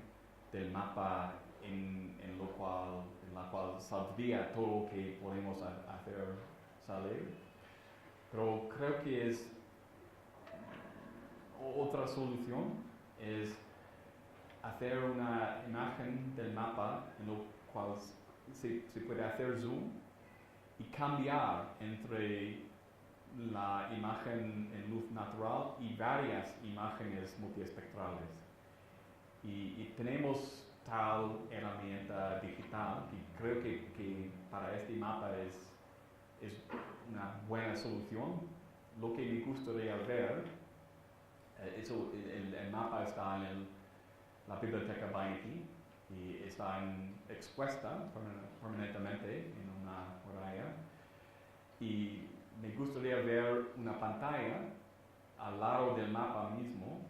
del mapa en la cual saldría todo lo que podemos hacer salir. Pero creo que es otra solución es hacer una imagen del mapa en lo cual se puede hacer zoom y cambiar entre la imagen en luz natural y varias imágenes multiespectrales. Y tenemos tal herramienta digital que creo que para este mapa es una buena solución. Lo que me gustaría ver, el mapa está en la Biblioteca John y está expuesta permanentemente en una muralla. Y me gustaría ver una pantalla al lado del mapa mismo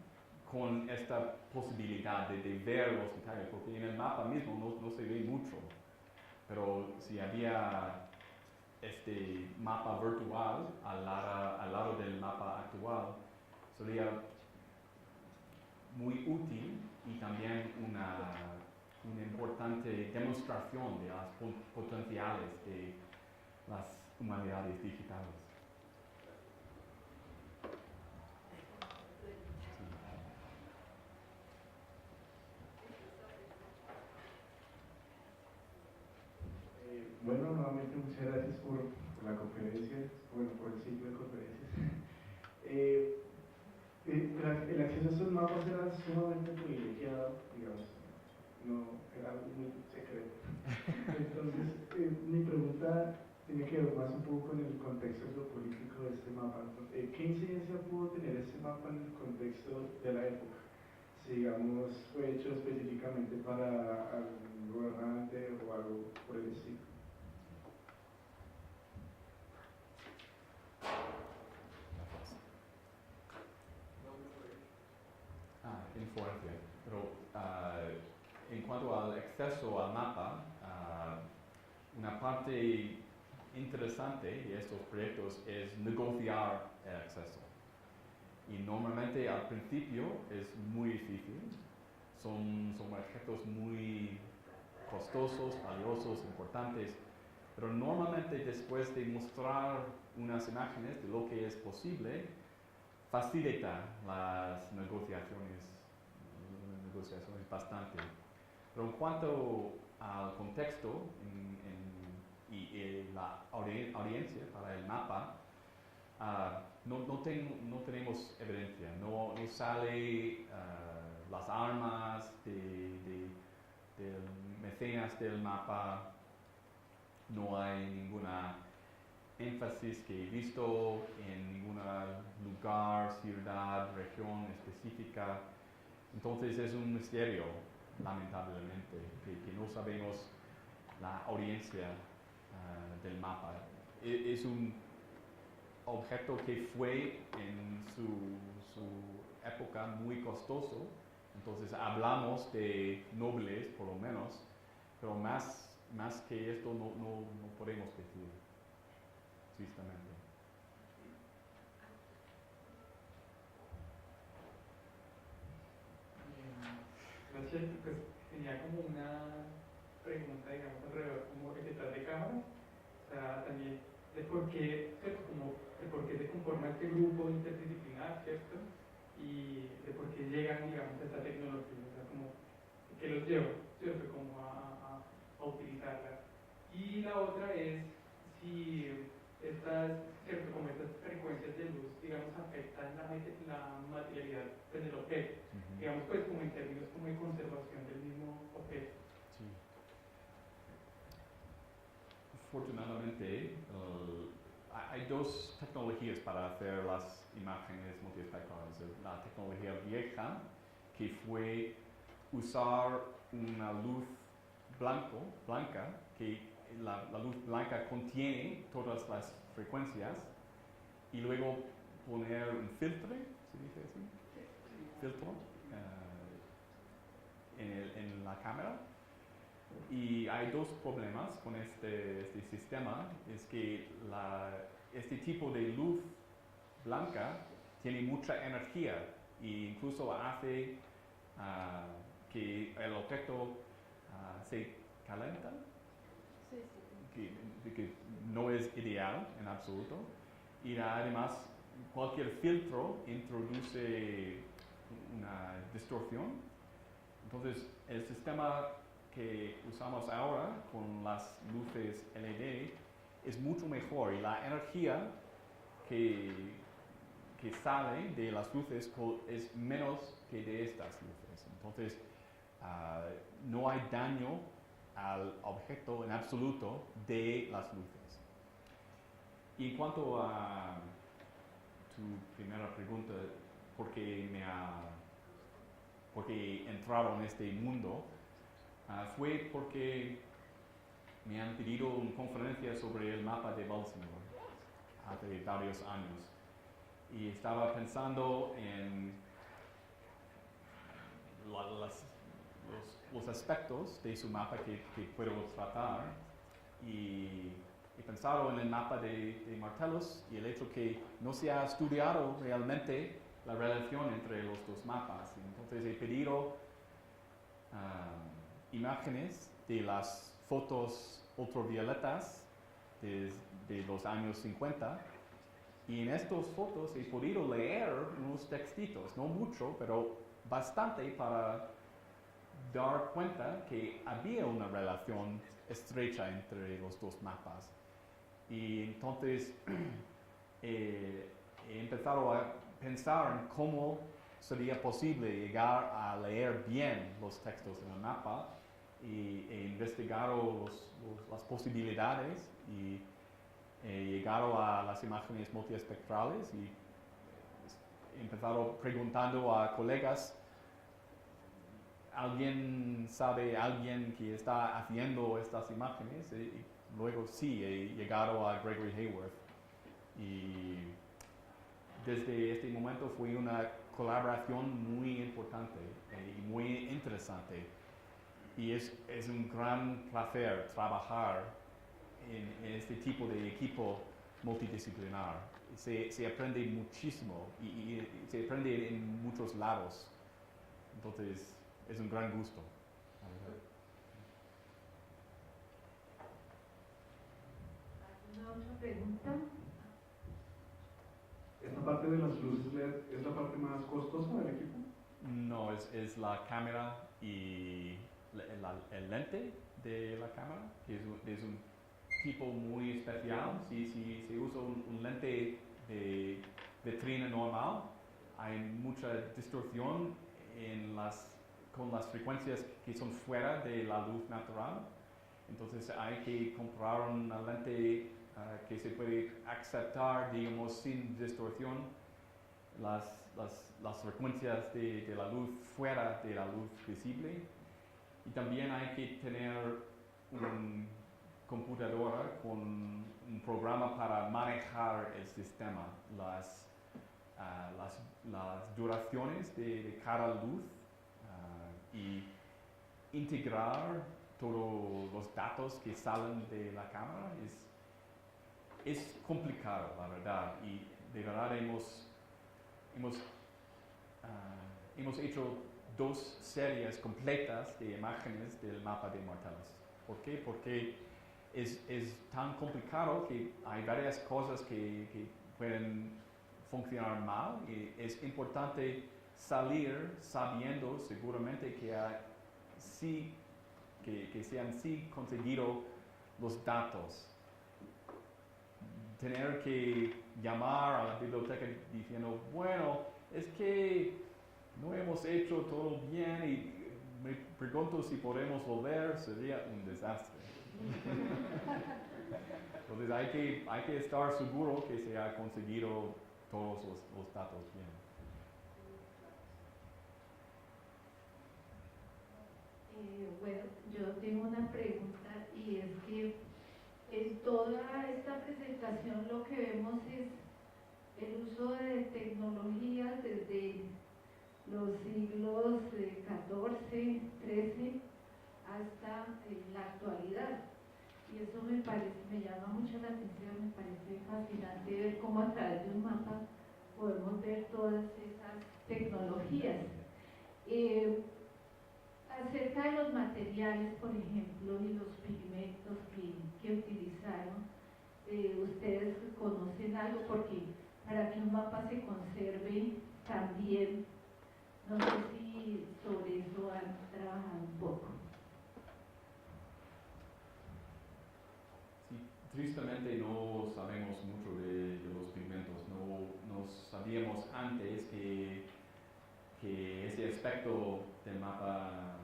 con esta posibilidad de ver los detalles, porque en el mapa mismo no se ve mucho, pero si había este mapa virtual al lado del mapa actual, sería muy útil y también una importante demostración de las potenciales de las humanidades digitales. Bueno, nuevamente muchas gracias por la conferencia, bueno, por el ciclo de conferencias. El acceso a estos mapas era sumamente privilegiado, digamos, no era algo muy secreto. Entonces, mi pregunta tiene que ver más un poco con el contexto geopolítico de este mapa. ¿Qué incidencia pudo tener este mapa en el contexto de la época? Si, digamos, fue hecho específicamente para algún gobernante o algo por el estilo. Influencia. Pero en cuanto al acceso al mapa, una parte interesante de estos proyectos es negociar el acceso. Y normalmente al principio es muy difícil. Son objetos muy costosos, valiosos, importantes. Pero normalmente después de mostrar unas imágenes de lo que es posible, facilita las negociaciones bastante. Pero en cuanto al contexto y la audiencia para el mapa, no tenemos evidencia. No sale las armas del mecenas del mapa. No hay ninguna énfasis que he visto en ningún lugar, ciudad, región específica. Entonces es un misterio, lamentablemente, que no sabemos la audiencia del mapa. Es un objeto que fue en su época muy costoso, entonces hablamos de nobles por lo menos, pero más que esto no podemos decir, tristemente. Gracias, pues tenía como una pregunta, digamos, alrededor como el detrás de cámaras, o sea, también de por qué, ¿cierto? Como de por qué se conforma este grupo interdisciplinar, ¿cierto? Y de por qué llegan, digamos, a esta tecnología, o sea, como, ¿qué los lleva, ¿cierto? Como a utilizarla. Y la otra es si estas, ¿cierto? Como estas frecuencias de luz, digamos, afectan la materialidad del objeto. Digamos, pues como en términos como de conservación del mismo objeto. Sí. Afortunadamente, hay dos tecnologías para hacer las imágenes multiespectrales. La tecnología vieja, que fue usar una luz blanca, que la luz blanca contiene todas las frecuencias, y luego poner un filtro, ¿se dice así? Filtro en la cámara. Y hay dos problemas con este sistema, es que este tipo de luz blanca tiene mucha energía e incluso hace que el objeto se calienta, que no es ideal en absoluto. Y además cualquier filtro introduce una distorsión. Entonces el sistema que usamos ahora con las luces LED es mucho mejor, y la energía que sale de las luces es menos que de estas luces. Entonces no hay daño al objeto en absoluto de las luces. Y en cuanto a tu primera pregunta, ¿por qué he entrado en este mundo? Fue porque me han pedido una conferencia sobre el mapa de Baltimore hace varios años. Y estaba pensando en los aspectos de su mapa que puedo tratar, y he pensado en el mapa de Martellus y el hecho que no se ha estudiado realmente la relación entre los dos mapas. Entonces he pedido imágenes de las fotos ultravioletas de los años 50, y en estas fotos he podido leer unos textitos, no mucho, pero bastante para dar cuenta que había una relación estrecha entre los dos mapas. Y entonces he empezado a pensar en cómo sería posible llegar a leer bien los textos en el mapa e investigar las posibilidades y llegado a las imágenes multiespectrales y he empezado preguntando a colegas, ¿alguien sabe alguien que está haciendo estas imágenes? Y luego sí, he llegado a Gregory Hayworth y desde este momento fue una colaboración muy importante y muy interesante y es un gran placer trabajar en este tipo de equipo multidisciplinar. Se aprende muchísimo y se aprende en muchos lados. Entonces, es un gran gusto. ¿Alguna otra pregunta? ¿Esta parte de las luces LED es la parte más costosa del equipo? No, es la cámara y el lente de la cámara, que es un tipo muy especial. Si se usa un lente de vitrina normal, hay mucha distorsión con las frecuencias que son fuera de la luz natural. Entonces hay que comprar una lente que se puede aceptar, digamos, sin distorsión las frecuencias de la luz fuera de la luz visible. Y también hay que tener una computadora con un programa para manejar el sistema, las duraciones de cada luz y integrar todos los datos que salen de la cámara es complicado, la verdad, y de verdad hemos hecho 2 series completas de imágenes del mapa de Martellus. ¿Por qué? Porque es tan complicado que hay varias cosas que pueden funcionar mal y es importante salir sabiendo seguramente que se han conseguido los datos. Tener que llamar a la biblioteca diciendo, bueno, es que no hemos hecho todo bien y me pregunto si podemos volver, sería un desastre. Entonces hay que estar seguro que se ha conseguido todos los datos bien. Bueno, yo tengo una pregunta y es que en toda esta presentación lo que vemos es el uso de tecnologías desde los siglos XIV, XIII hasta la actualidad. Y eso me llama mucho la atención, me parece fascinante ver cómo a través de un mapa podemos ver todas esas tecnologías. Acerca de los materiales, por ejemplo, y los pigmentos que utilizaron, ¿ustedes conocen algo? Porque para que un mapa se conserve también, no sé si sobre eso han trabajado un poco. Sí, tristemente no sabemos mucho de los pigmentos. No sabíamos antes que ese aspecto del mapa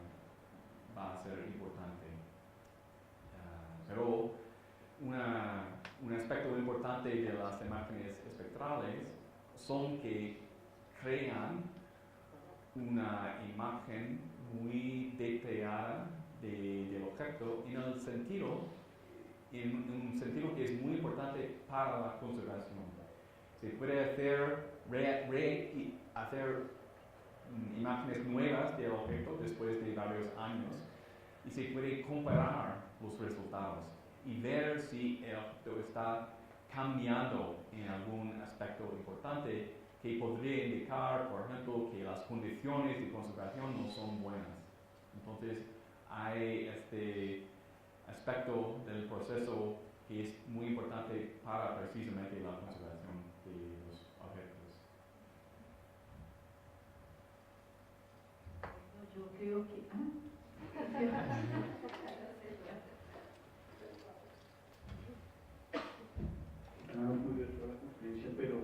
va a ser importante. Pero un aspecto importante de las imágenes espectrales son que crean una imagen muy detallada del objeto en un sentido que es muy importante para la conservación. Se puede hacer imágenes nuevas del objeto después de varios años y se puede comparar los resultados y ver si el objeto está cambiando en algún aspecto importante que podría indicar, por ejemplo, que las condiciones de conservación no son buenas. Entonces, hay este aspecto del proceso que es muy importante para precisamente la conservación de los objetos. Yo creo que... No pude ver toda la conferencia, pero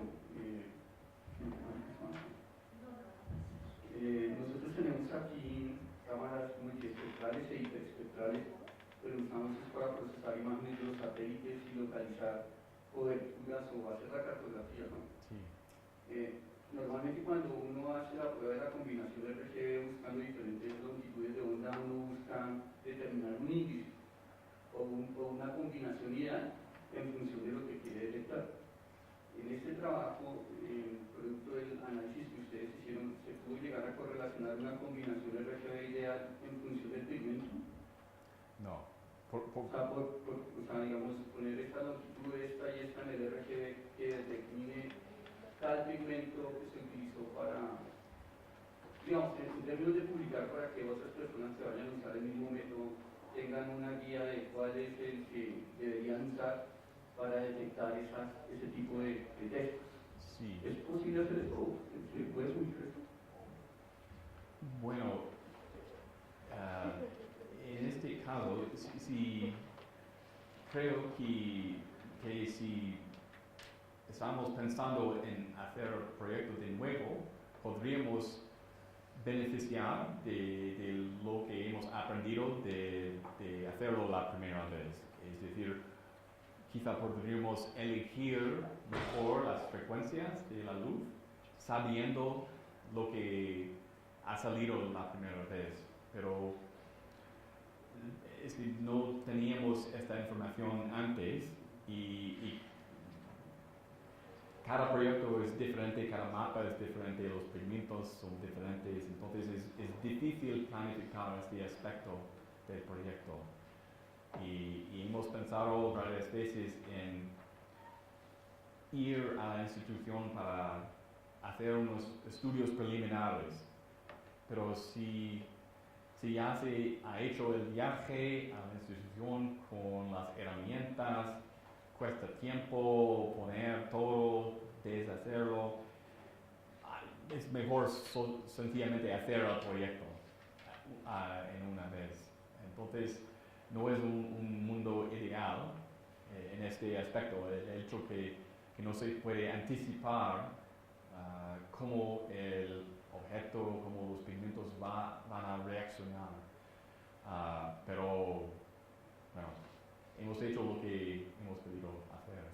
multiespectrales e hiperespectrales, pero usamos es para procesar imágenes de los satélites y localizar coberturas o hacer la cartografía, ¿no? Sí. Normalmente cuando uno hace la prueba de la combinación de RGB buscando diferentes longitudes de onda, uno busca determinar un índice o una combinación ideal en función de lo que quiere detectar. En este trabajo, producto del análisis que ustedes hicieron, ¿se pudo llegar a correlacionar una combinación de RGB ideal en función del pigmento? No. O sea, digamos, poner esta longitud, esta y esta en el RGB que determine tal pigmento que se utilizó para, digamos, en términos de publicar para que otras personas que vayan a usar el mismo método tengan una guía de cuál es el que deberían usar para detectar ese tipo de textos. Sí. ¿Es posible hacer esto? ¿Se puede subir esto? Bueno, en este caso, sí, creo que si estamos pensando en hacer proyectos de nuevo, podríamos beneficiar de lo que hemos aprendido de hacerlo la primera vez. Es decir, quizá podríamos elegir mejor las frecuencias de la luz, sabiendo lo que ha salido la primera vez. Pero es que no teníamos esta información antes y cada proyecto es diferente, cada mapa es diferente, los pigmentos son diferentes, entonces es difícil planificar este aspecto del proyecto. Y hemos pensado varias veces en ir a la institución para hacer unos estudios preliminares, pero si ya se ha hecho el viaje a la institución con las herramientas, cuesta tiempo poner todo, deshacerlo, es mejor sencillamente hacer el proyecto en una vez. Entonces, no es un mundo ideal en este aspecto, el hecho que no se puede anticipar cómo el objeto, cómo los pigmentos van a reaccionar. Pero, bueno, hemos hecho lo que hemos querido hacer.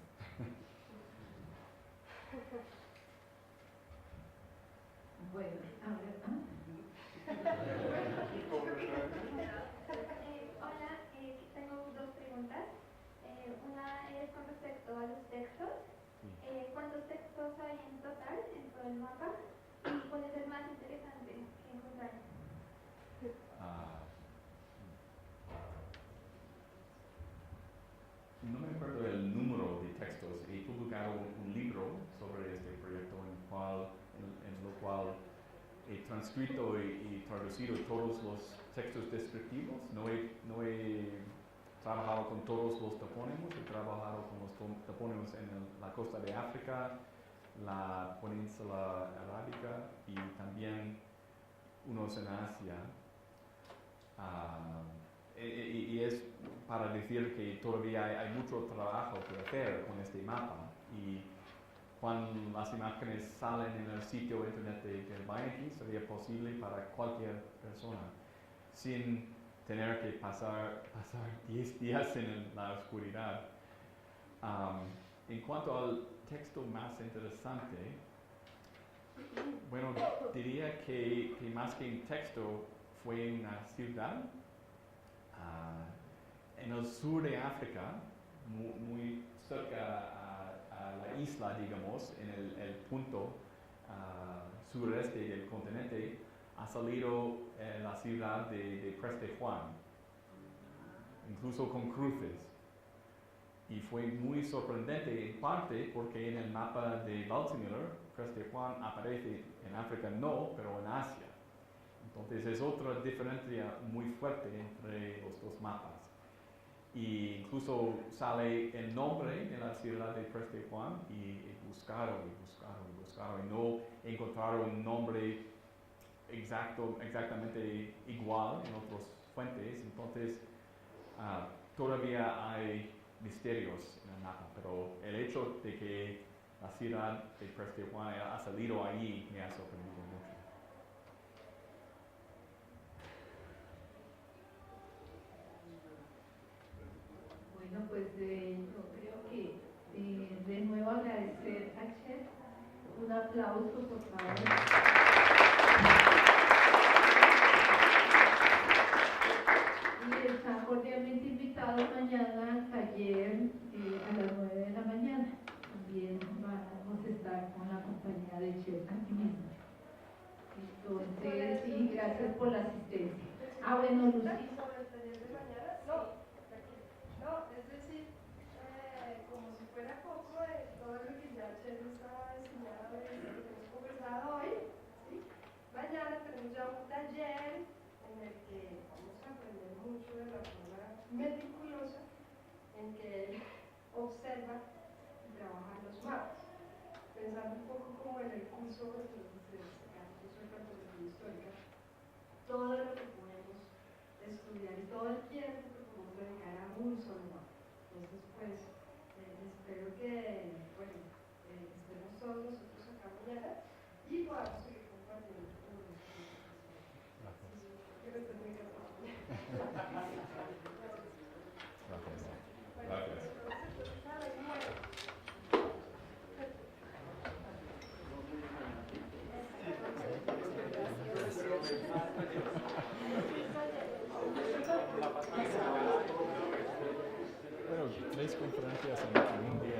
Bueno, hola, tengo dos preguntas. Una es con respecto a los textos. ¿Cuántos textos hay en total en todo el mapa? ¿Y cuál es el más interesante que encontraron? No me acuerdo del número de textos. He publicado un libro sobre este proyecto en lo cual he transcrito y traducido todos los textos descriptivos. No he trabajado con todos los topónimos, he trabajado con los topónimos en la costa de África, la península arábica y también unos en Asia. Y es para decir que todavía hay mucho trabajo que hacer con este mapa y cuando las imágenes salen en el sitio internet del Bianchi sería posible para cualquier persona sin tener que pasar 10 días en la oscuridad. En cuanto al texto más interesante, bueno, diría que más que un texto fue una ciudad en el sur de África, muy cerca a la isla, digamos, en el punto sureste del continente, ha salido la ciudad de Preste Juan, incluso con cruces. Y fue muy sorprendente en parte porque en el mapa de Baltimore, Preste Juan aparece en África no, pero en Asia. Entonces es otra diferencia muy fuerte entre los dos mapas. Y incluso sale el nombre de la ciudad de Preste Juan y buscaron y no encontraron un nombre exactamente igual en otras fuentes. Entonces todavía hay misterios en el mapa, pero el hecho de que la ciudad de Preste Juan ha salido ahí me ha sorprendido mucho. aplauso, por favor. Y están cordialmente invitados mañana al taller a las 9 de la mañana. También vamos a estar con la compañía de Chet aquí mismo. Entonces, sí, gracias por la asistencia. Bueno, Lucy. ¿Sobre el taller de mañana? No, no, es decir, como si fuera poco de todo lo que ya Chet estaba enseñando y lo que hemos conversado hoy, ¿sí? Mañana tenemos ya un taller en el que vamos a aprender mucho de la forma meticulosa en que él observa y trabaja los mapas, pensando un poco como en el curso de cartografía histórica, todo lo que podemos estudiar y todo el tiempo que podemos dedicar a un solo mapa. Entonces, pues, espero que, bueno, estemos todos nosotros acá mañana y podamos seguir compartiendo con nosotros. Creo que esto es muy capaz. Bueno, 3 conferencias en un día.